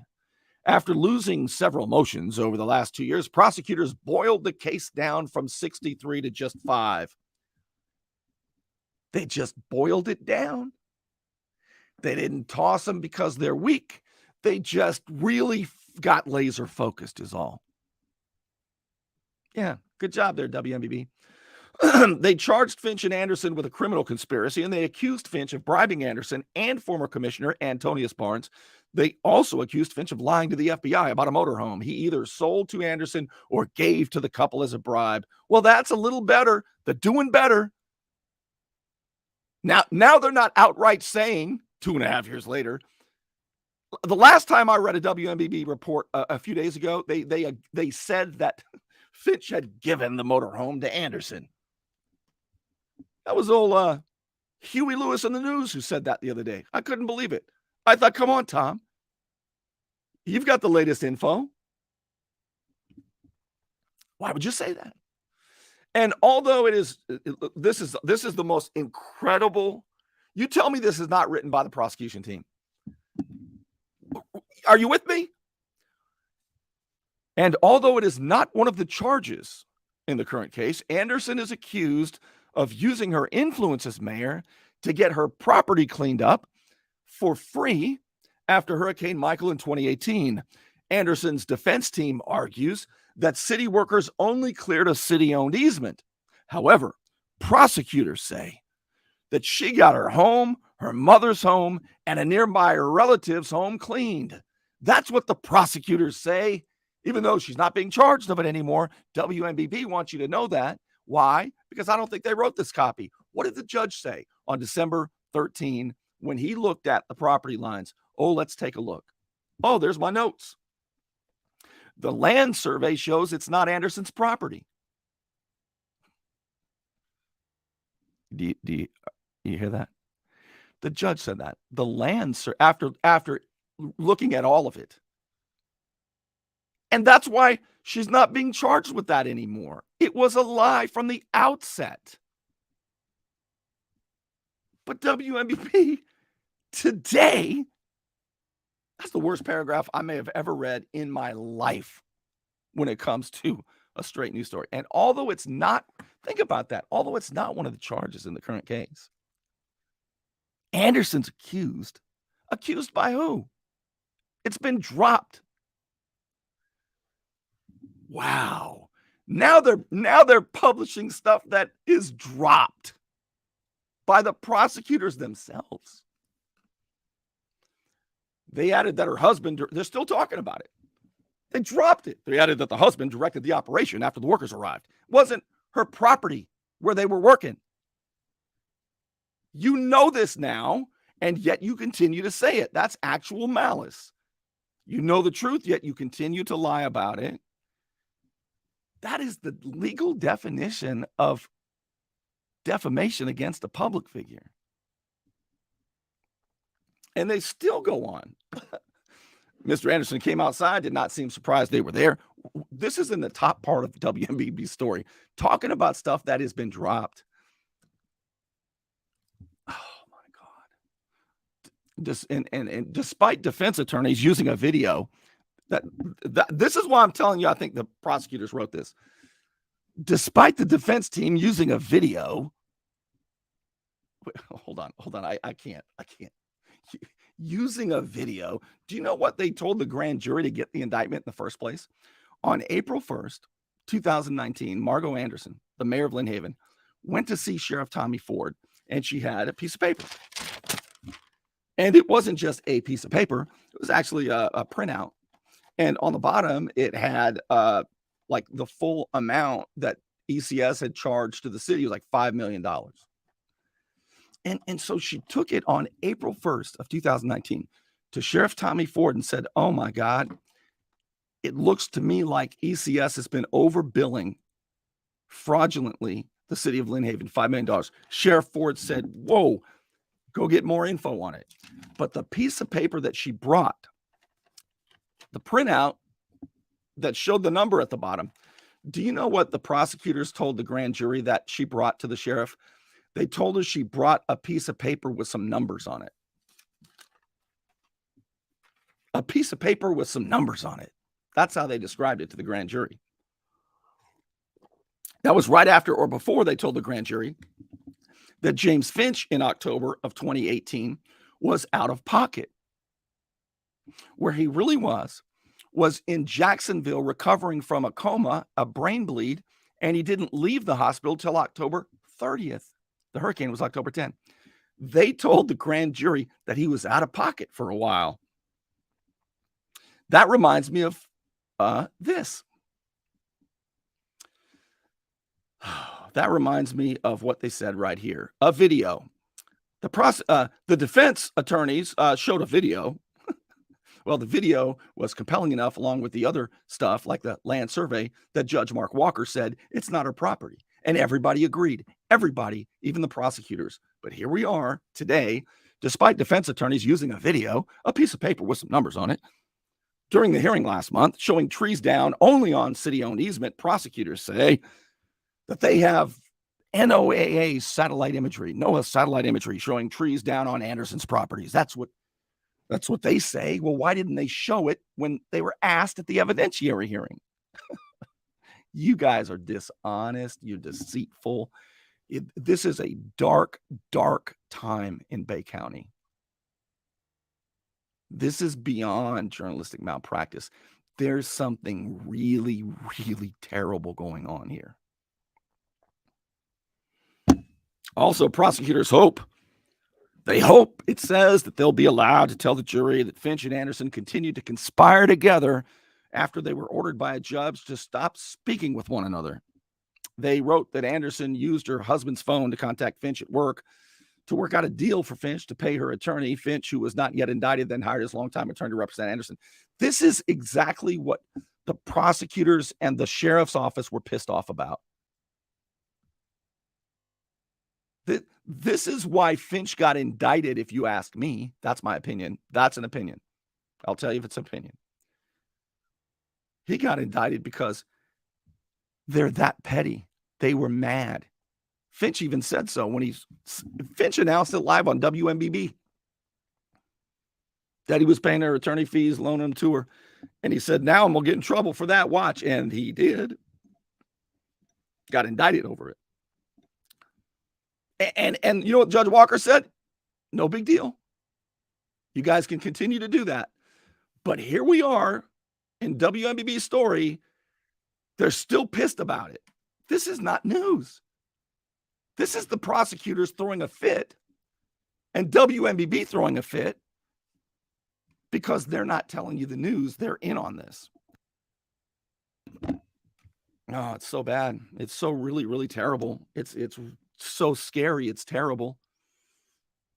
After losing several motions over the last 2 years, prosecutors boiled the case down from 63 to just 5. They just boiled it down. They didn't toss them because they're weak. They just really got laser focused is all. Yeah, good job there, WMBB. They charged Finch and Anderson with a criminal conspiracy, and they accused Finch of bribing Anderson and former Commissioner Antonius Barnes. They also accused Finch of lying to the FBI about a motorhome he either sold to Anderson or gave to the couple as a bribe. Well, that's a little better. They're doing better. Now they're not outright saying 2.5 years later. The last time I read a WMBB report a few days ago, they said that Finch had given the motorhome to Anderson. That was old Huey Lewis in the News who said that the other day. I couldn't believe it. I thought, come on, Tom. You've got the latest info. Why would you say that? And although this is the most incredible, you tell me this is not written by the prosecution team. Are you with me? And although it is not one of the charges in the current case, Anderson is accused of using her influence as mayor to get her property cleaned up for free after Hurricane Michael in 2018. Anderson's defense team argues that city workers only cleared a city-owned easement. However, prosecutors say that she got her home, her mother's home, and a nearby relative's home cleaned. That's what the prosecutors say, even though she's not being charged of it anymore. WMBB wants you to know that. Why? Because I don't think they wrote this copy. What did the judge say on December 13 when he looked at the property lines? Oh, let's take a look. Oh, there's my notes. The land survey shows it's not Anderson's property. Do you hear that? The judge said that. The land after looking at all of it. And that's why she's not being charged with that anymore. It was a lie from the outset. But WMBP today, that's the worst paragraph I may have ever read in my life when it comes to a straight news story. And although it's not, think about that, although it's not one of the charges in the current case, Anderson's accused. Accused by who? It's been dropped. Wow. Now they're publishing stuff that is dropped by the prosecutors themselves. They added that her husband, they're still talking about it. They dropped it. They added that the husband directed the operation after the workers arrived. It wasn't her property where they were working. You know this now, and yet you continue to say it. That's actual malice. You know the truth, yet you continue to lie about it. That is the legal definition of defamation against a public figure. And they still go on. Mr. Anderson came outside, did not seem surprised they were there. This is in the top part of WMBB's story, talking about stuff that has been dropped. Oh, my God. And despite defense attorneys using a video, this is why I'm telling you, I think the prosecutors wrote this. Despite the defense team using a video. Wait, hold on. I can't. Using a video. Do you know what they told the grand jury to get the indictment in the first place? On April 1st, 2019, Margot Anderson, the mayor of Lynn Haven, went to see Sheriff Tommy Ford, and she had a piece of paper. And it wasn't just a piece of paper. It was actually a printout. And on the bottom, it had like the full amount that ECS had charged to the city. It was like $5 million. And so she took it on April 1st of 2019 to Sheriff Tommy Ford and said, oh my God, it looks to me like ECS has been overbilling fraudulently the city of Lynn Haven, $5 million. Sheriff Ford said, whoa, go get more info on it. But the piece of paper that she brought, the printout that showed the number at the bottom, do you know what the prosecutors told the grand jury that she brought to the sheriff? They told her she brought a piece of paper with some numbers on it. A piece of paper with some numbers on it. That's how they described it to the grand jury. That was right after or before they told the grand jury that James Finch in October of 2018 was out of pocket. Where he really was in Jacksonville recovering from a coma, a brain bleed, and he didn't leave the hospital till October 30th. The hurricane was October 10th. They told the grand jury that he was out of pocket for a while. That reminds me of this. That reminds me of what they said right here. A video. The defense attorneys showed a video. Well, the video was compelling enough, along with the other stuff, like the land survey, that Judge Mark Walker said it's not her property. And everybody agreed. Everybody, even the prosecutors. But here we are today, despite defense attorneys using a video, a piece of paper with some numbers on it. During the hearing last month, showing trees down only on city-owned easement, prosecutors say that they have NOAA satellite imagery, NOAA satellite imagery showing trees down on Anderson's properties. That's what they say. Well, why didn't they show it when they were asked at the evidentiary hearing? You guys are dishonest. You're deceitful. This is a dark, dark time in Bay County. This is beyond journalistic malpractice. There's something really, really terrible going on here. Also, prosecutors hope, it says, that they'll be allowed to tell the jury that Finch and Anderson continued to conspire together after they were ordered by a judge to stop speaking with one another. They wrote that Anderson used her husband's phone to contact Finch at work to work out a deal for Finch to pay her attorney. Finch, who was not yet indicted, then hired his longtime attorney to represent Anderson. This is exactly what the prosecutors and the sheriff's office were pissed off about. This is why Finch got indicted, if you ask me. That's my opinion. That's an opinion. I'll tell you if it's an opinion. He got indicted because they're that petty. They were mad. Finch even said so when Finch announced it live on WMBB that he was paying her attorney fees, loaning them to her. And he said, now I'm going to get in trouble for that. Watch. And he did. Got indicted over it. And you know what Judge Walker said? No big deal. You guys can continue to do that. But here we are in WMBB's story. They're still pissed about it. This is not news. This is the prosecutors throwing a fit and WMBB throwing a fit because they're not telling you the news. They're in on this. Oh, it's so bad. It's so really, really terrible. It's so scary. It's terrible.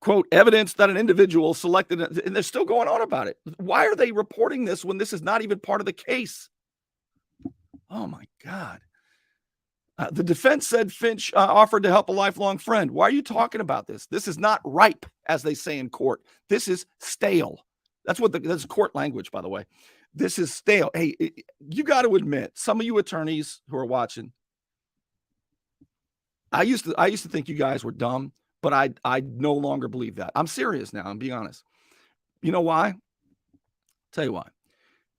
Quote, evidence that an individual selected, and they're still going on about it. Why are they reporting this when this is not even part of the case? Oh my God. The defense said Finch offered to help a lifelong friend. Why are you talking about this? This is not ripe, as they say in court. This is stale. That's court language, by the way. This is stale. Hey, you got to admit, some of you attorneys who are watching, I used to think you guys were dumb, but I no longer believe that. I'm serious now. I'm being honest. You know why? Tell you why.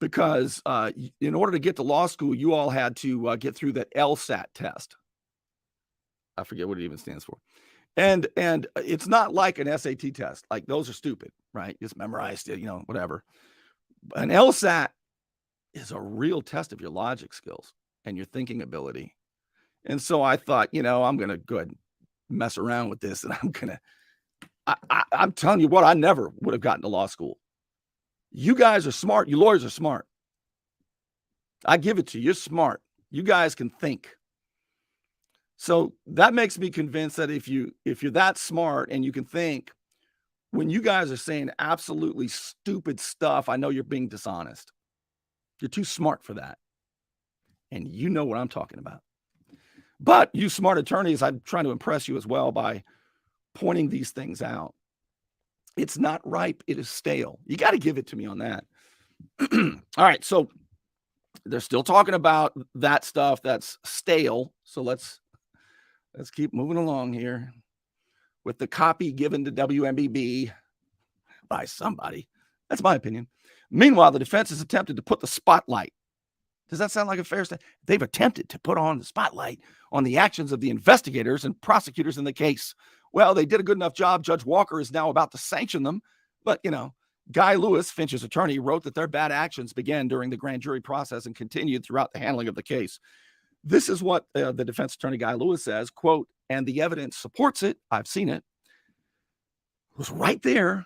Because in order to get to law school, you all had to get through that LSAT test. I forget what it even stands for. And it's not like an SAT test. Like those are stupid, right? Just memorize it, whatever. An LSAT is a real test of your logic skills and your thinking ability. And so I thought, I'm going to go ahead and mess around with this. And I'm telling you what, I never would have gotten to law school. You guys are smart. You lawyers are smart. I give it to you. You're smart. You guys can think. So that makes me convinced that if you're that smart and you can think, when you guys are saying absolutely stupid stuff, I know you're being dishonest. You're too smart for that. And you know what I'm talking about. But you smart attorneys, I'm trying to impress you as well by pointing these things out. It's not ripe. It is stale. You got to give it to me on that. All right. So they're still talking about that stuff that's stale. So let's keep moving along here with the copy given to WMBB by somebody. That's my opinion. Meanwhile, the defense has attempted to put the spotlight. Does that sound like a fair statement? They've attempted to put on the spotlight on the actions of the investigators and prosecutors in the case. Well, they did a good enough job. Judge Walker is now about to sanction them. But, Guy Lewis, Finch's attorney, wrote that their bad actions began during the grand jury process and continued throughout the handling of the case. This is what the defense attorney, Guy Lewis, says, quote, and the evidence supports it. I've seen it. It was right there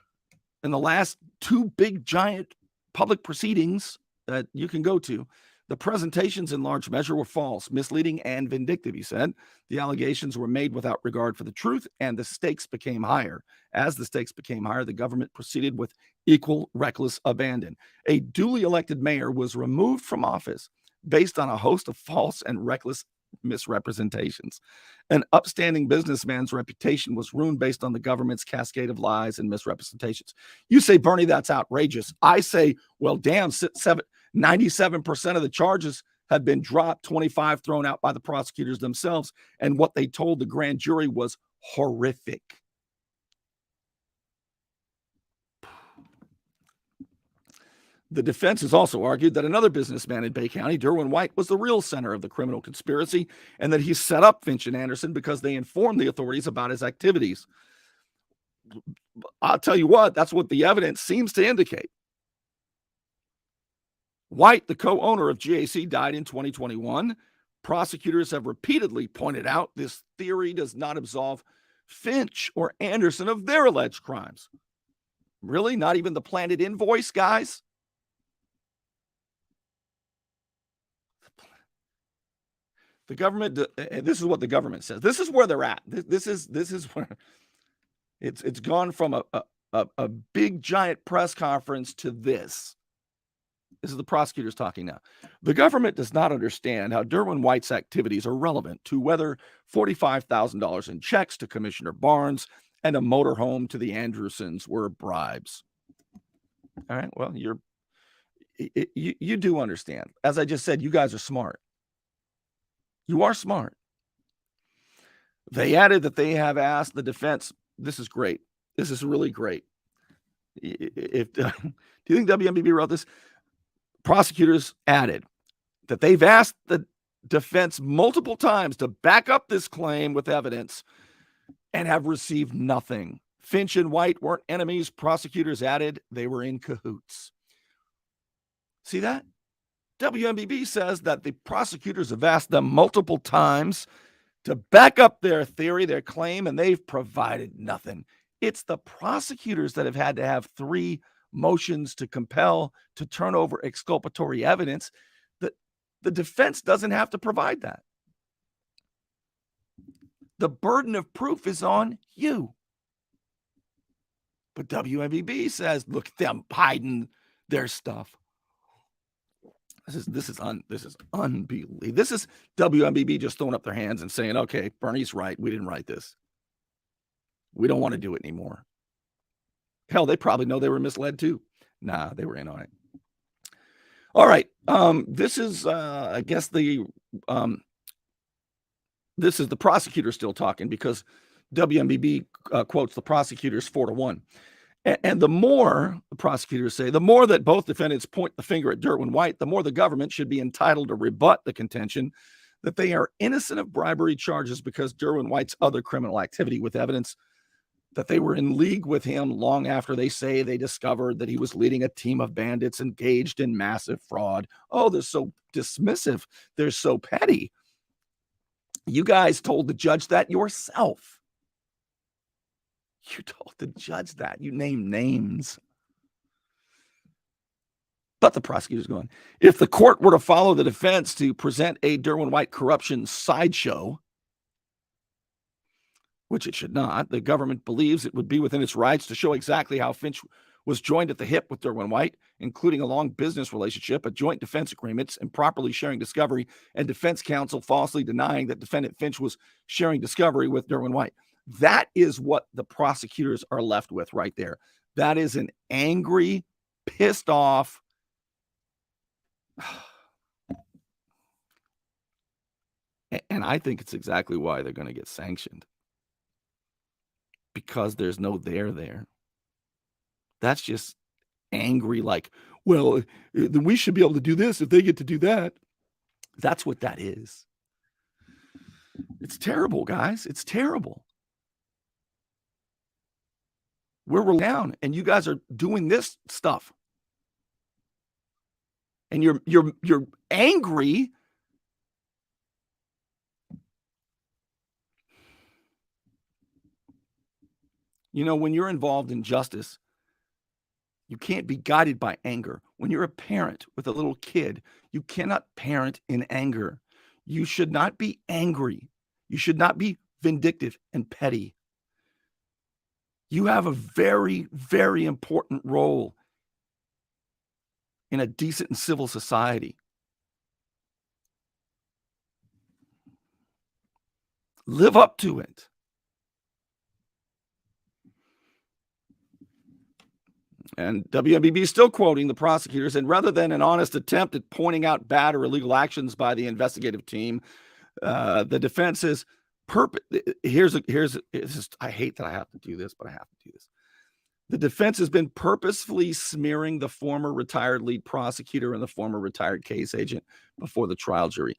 in the last two big, giant public proceedings that you can go to. The presentations in large measure were false, misleading, and vindictive, he said. The allegations were made without regard for the truth, and the stakes became higher. As the stakes became higher, the government proceeded with equal reckless abandon. A duly elected mayor was removed from office based on a host of false and reckless misrepresentations. An upstanding businessman's reputation was ruined based on the government's cascade of lies and misrepresentations. You say, Bernie, that's outrageous. I say, well, damn, 97% of the charges have been dropped, 25 thrown out by the prosecutors themselves, and what they told the grand jury was horrific. The defense has also argued that another businessman in Bay County, Derwin White, was the real center of the criminal conspiracy and that he set up Finch and Anderson because they informed the authorities about his activities. I'll tell you what, that's what the evidence seems to indicate. White, the co-owner of GAC, died in 2021. Prosecutors have repeatedly pointed out this theory does not absolve Finch or Anderson of their alleged crimes. Really? Not even the planted invoice, guys? The government, this is what the government says. This is where they're at. This is where it's gone from a big giant press conference to this. This is the prosecutors talking now. The government does not understand how Derwin White's activities are relevant to whether $45,000 in checks to Commissioner Barnes and a motorhome to the Andersons were bribes. All right, well, you do understand. As I just said, you guys are smart. You are smart. They added that they have asked the defense. This is great. This is really great. Do you think WMBB wrote this? Prosecutors added that they've asked the defense multiple times to back up this claim with evidence and have received nothing. Finch and White weren't enemies. Prosecutors added they were in cahoots. See that? WMBB says that the prosecutors have asked them multiple times to back up their theory, their claim, and they've provided nothing. It's the prosecutors that have had to have 3 motions to compel to turn over exculpatory evidence. The defense doesn't have to provide that. The burden of proof is on you. But WMBB says, look at them hiding their stuff. This is unbelievable. This is WMBB just throwing up their hands and saying, okay, Bernie's right. We didn't write this. We don't want to do it anymore. Hell, they probably know they were misled too. Nah, they were in on it. All right. This is, I guess this is the prosecutor still talking because WMBB quotes the prosecutors 4-1. And the more, the prosecutors say, the more that both defendants point the finger at Derwin White, the more the government should be entitled to rebut the contention that they are innocent of bribery charges because Derwin White's other criminal activity with evidence that they were in league with him long after they say they discovered that he was leading a team of bandits engaged in massive fraud. Oh, they're so dismissive. They're so petty. You guys told the judge that yourself. You told the judge that. You named names. But the prosecutor's going, if the court were to follow the defense to present a Derwin White corruption sideshow, which it should not, the government believes it would be within its rights to show exactly how Finch was joined at the hip with Derwin White, including a long business relationship, a joint defense agreements, improperly sharing discovery, and defense counsel falsely denying that defendant Finch was sharing discovery with Derwin White. That is what the prosecutors are left with right there. That is an angry, pissed off, and I think it's exactly why they're going to get sanctioned. Because there's no there. That's just angry, like, well, then we should be able to do this if they get to do that. That's what that is. It's terrible, guys. It's terrible. We're down, and you guys are doing this stuff. And you're angry. You know, when you're involved in justice, you can't be guided by anger. When you're a parent with a little kid, you cannot parent in anger. You should not be angry. You should not be vindictive and petty. You have a very, very important role in a decent and civil society. Live up to it. And WMBB is still quoting the prosecutors, and rather than an honest attempt at pointing out bad or illegal actions by the investigative team, the defense is I hate that I have to do this, but I have to do this. The defense has been purposefully smearing the former retired lead prosecutor and the former retired case agent before the trial jury.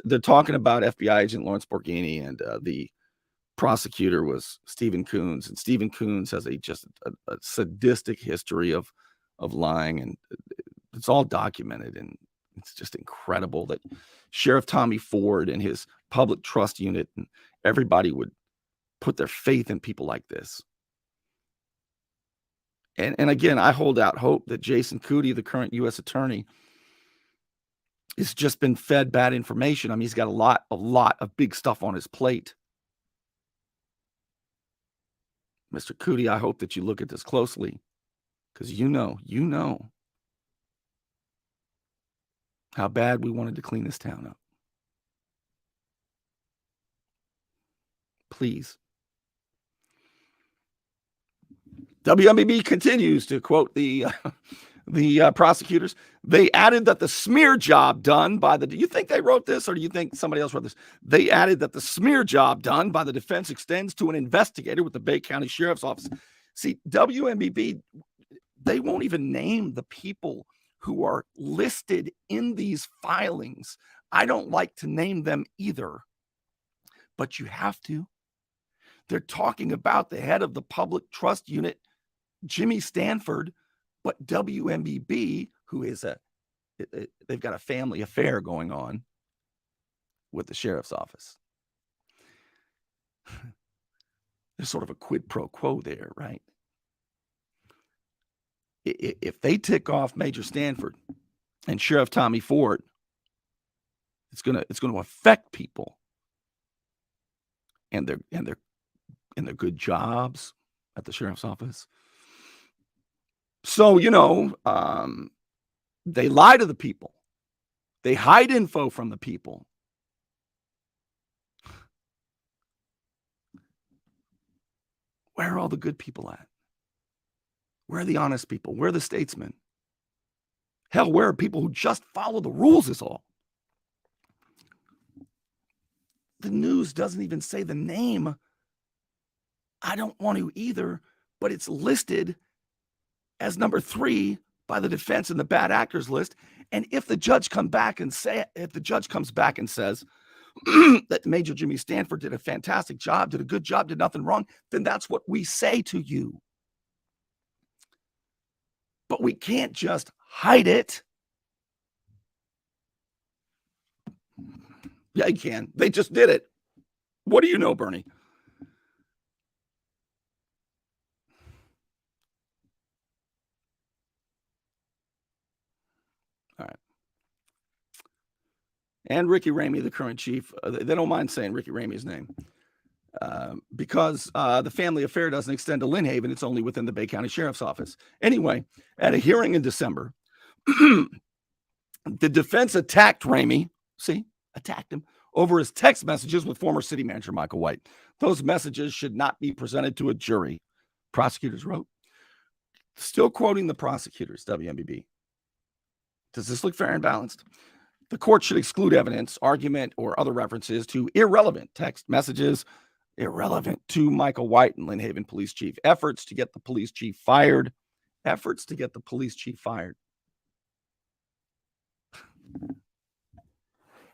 They're talking about FBI agent Lawrence Borghini, and the prosecutor was Stephen Coons, and Stephen Coons has a sadistic history of lying, and it's all documented, and it's just incredible that Sheriff Tommy Ford and his public trust unit and everybody would put their faith in people like this. And again, I hold out hope that Jason Cootie, the current U.S. attorney, has just been fed bad information. I mean, he's got a lot of big stuff on his plate. Mr. Cootie, I hope that you look at this closely, because you know how bad we wanted to clean this town up. Please. WMBB continues to quote the prosecutors. They added that the smear job done by do you think they wrote this, or do you think somebody else wrote this? They added that the smear job done by the defense extends to an investigator with the Bay County Sheriff's Office. See, WMBB, they won't even name the people who are listed in these filings. I don't like to name them either, but you have to. They're talking about the head of the public trust unit, Jimmy Stanford, but WMBB, who is they've got a family affair going on with the sheriff's office. There's sort of a quid pro quo there, right? If they tick off Major Stanford and Sheriff Tommy Ford, it's going to affect people and their good jobs at the sheriff's office. So, they lie to the people. They hide info from the people. Where are all the good people at? Where are the honest people? Where are the statesmen? Hell, where are people who just follow the rules is all? The news doesn't even say the name. I don't want to either, but it's listed as number 3 by the defense in the bad actors list. And if the judge comes back and says that Major Jimmy Stanford did a fantastic job, did a good job, did nothing wrong, then that's what we say to you. But we can't just hide it. Yeah, you can. They just did it. What do you know, Bernie? All right. And Ricky Ramie, the current chief, they don't mind saying Ricky Ramie's name. because the family affair doesn't extend to Lynn Haven. It's only within the Bay County Sheriff's Office. Anyway, at a hearing in December, the defense attacked Ramie, attacked him, over his text messages with former city manager Michael White. Those messages should not be presented to a jury, prosecutors wrote. Still quoting the prosecutors, WMBB. Does this look fair and balanced? The court should exclude evidence, argument, or other references to irrelevant text messages, irrelevant to Michael White and Lynn Haven police chief. Efforts to get the police chief fired. Efforts to get the police chief fired.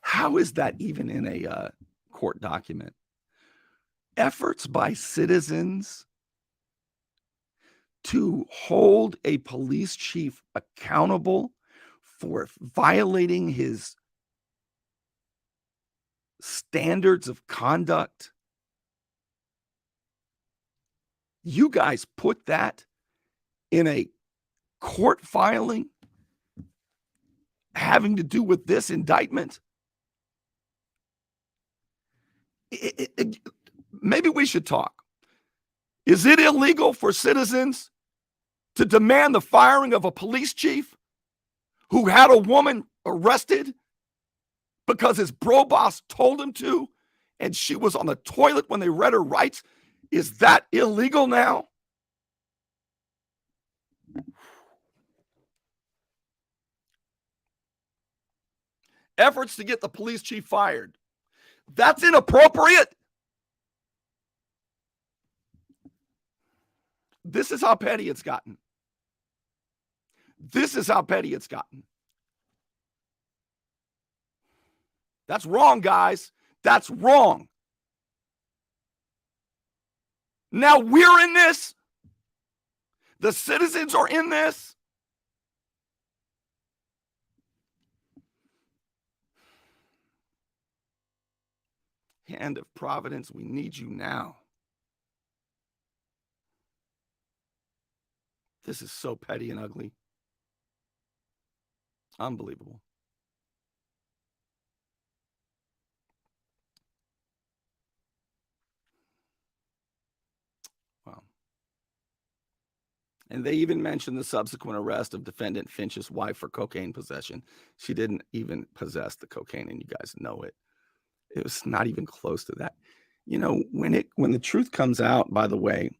How is that even in a court document? Efforts by citizens to hold a police chief accountable for violating his standards of conduct. You guys put that in a court filing having to do with this indictment. Maybe we should talk. Is it illegal for citizens to demand the firing of a police chief who had a woman arrested because his bro boss told him to, and she was on the toilet when they read her rights? Is that illegal now? Efforts to get the police chief fired. That's inappropriate. This is how petty it's gotten. This is how petty it's gotten. That's wrong, guys. That's wrong. Now we're in this. The citizens are in this. Hand of Providence, we need you now. This is so petty and ugly. Unbelievable. Wow. And they even mentioned the subsequent arrest of defendant Finch's wife for cocaine possession. She didn't even possess the cocaine, and you guys know it. It was not even close to that. You know, when the truth comes out, by the way,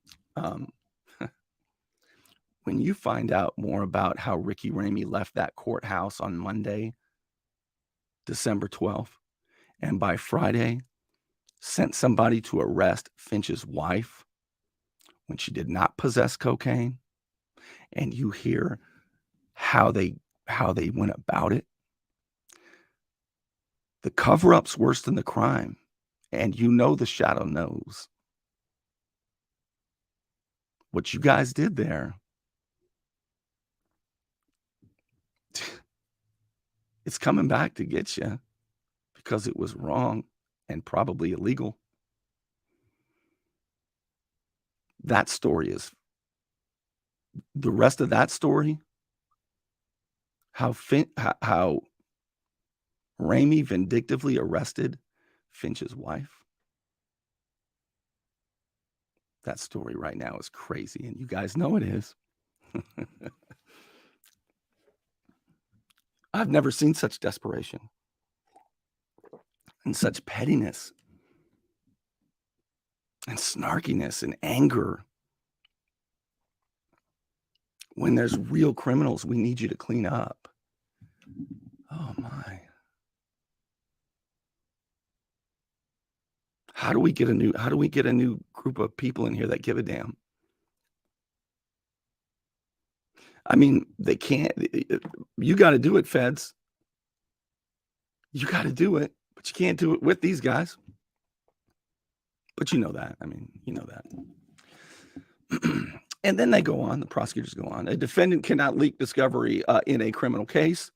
when you find out more about how Ricky Ramie left that courthouse on Monday, December 12th, and by Friday sent somebody to arrest Finch's wife when she did not possess cocaine, and you hear how they went about it, the cover-up's worse than the crime, and you know the shadow knows. What you guys did there, it's coming back to get you because it was wrong and probably illegal. That story is the rest of that story. How Ramie vindictively arrested Finch's wife. That story right now is crazy, and you guys know it is. I've never seen such desperation and such pettiness and snarkiness and anger. When there's real criminals, we need you to clean up. Oh my. How do we get a new group of people in here that give a damn? I mean, they can't. You got to do it, feds. You got to do it, but you can't do it with these guys. But you know that. I mean, you know that. And then they go on. The prosecutors go on. A defendant cannot leak discovery in a criminal case.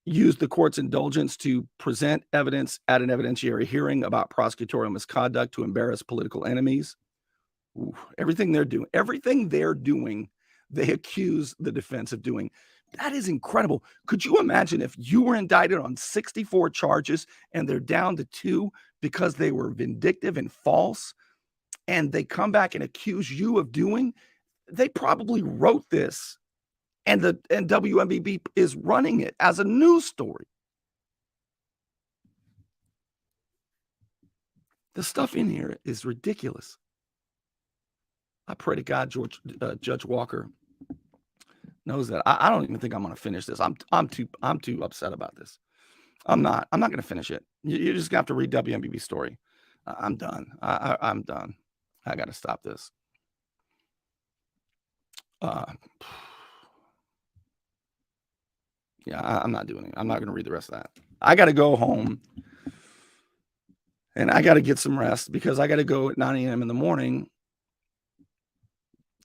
Use the court's indulgence to present evidence at an evidentiary hearing about prosecutorial misconduct to embarrass political enemies. Ooh, everything they're doing, they accuse the defense of doing. That is incredible. Could you imagine if you were indicted on 64 charges and they're down to 2 because they were vindictive and false? and they come back and accuse you of doing, they probably wrote this, and WMBB is running it as a news story. The stuff in here is ridiculous. I pray to God Judge Walker knows that. I don't even think I'm going to finish this. I'm too upset about this. I'm not going to finish it. You just have to read WMBB story. I'm done. I'm done. I got to stop this. Yeah, I'm not doing it. I'm not going to read the rest of that. I got to go home and I got to get some rest because I got to go at 9 a.m. in the morning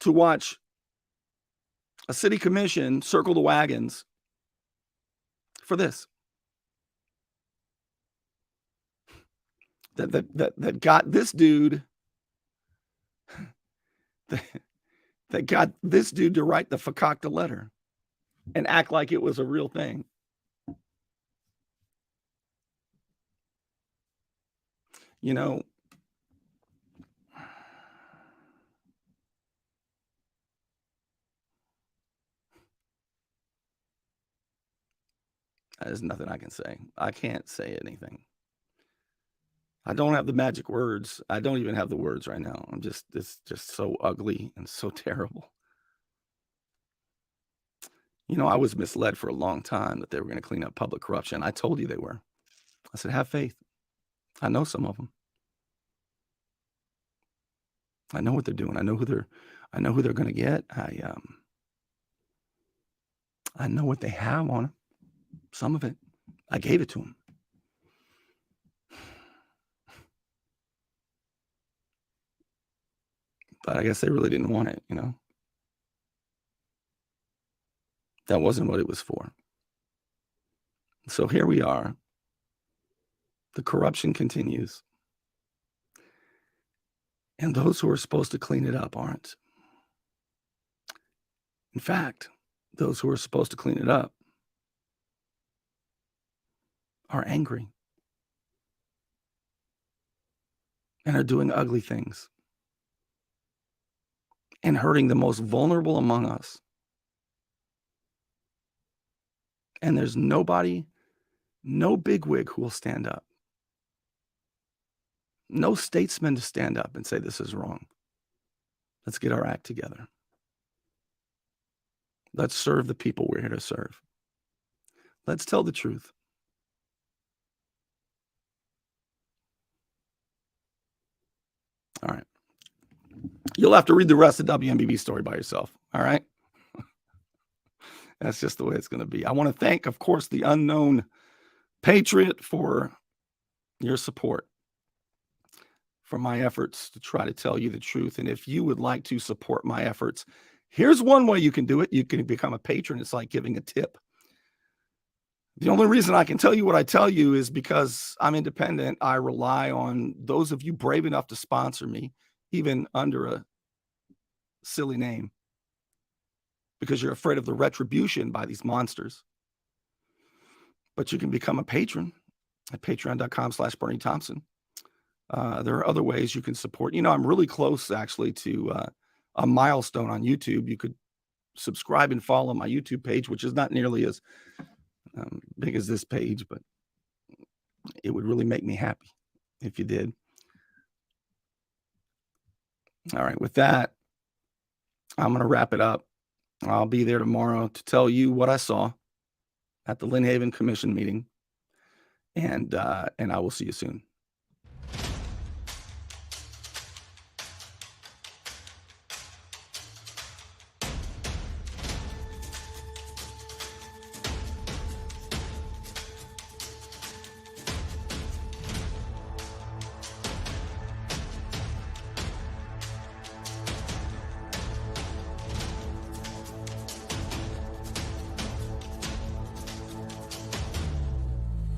to watch a city commission circle the wagons for this. That got this dude that got this dude to write the facacta letter and act like it was a real thing. You know, there's nothing I can say. I can't say anything. I don't have the magic words. I don't even have the words right now. It's just so ugly and so terrible. You know, I was misled for a long time that they were going to clean up public corruption. I told you they were. I said, have faith. I know some of them. I know what they're doing. I know who they're going to get. I know what they have on them. Some of it. I gave it to them. But I guess they really didn't want it, you know. That wasn't what it was for. So here we are. The corruption continues. And those who are supposed to clean it up aren't. In fact, those who are supposed to clean it up are angry and are doing ugly things and hurting the most vulnerable among us. And there's nobody, no bigwig who will stand up. No statesman to stand up and say this is wrong. Let's get our act together. Let's serve the people we're here to serve. Let's tell the truth. All right. You'll have to read the rest of WMBB story by yourself. All right. That's just the way it's going to be. I want to thank, of course, the Unknown Patriot for your support for my efforts to try to tell you the truth. And if you would like to support my efforts, here's one way you can do it. You can become a patron. It's like giving a tip. The only reason I can tell you what I tell you is because I'm independent. I rely on those of you brave enough to sponsor me, even under a silly name, because you're afraid of the retribution by these monsters. But you can become a patron at patreon.com/Bernie Thompson. There are other ways you can support. You know, I'm really close actually to a milestone on YouTube. You could subscribe and follow my YouTube page, which is not nearly as big as this page, but it would really make me happy if you did. All right, with that, I'm going to wrap it up. I'll be there tomorrow to tell you what I saw at the Lynn Haven Commission meeting, and I will see you soon.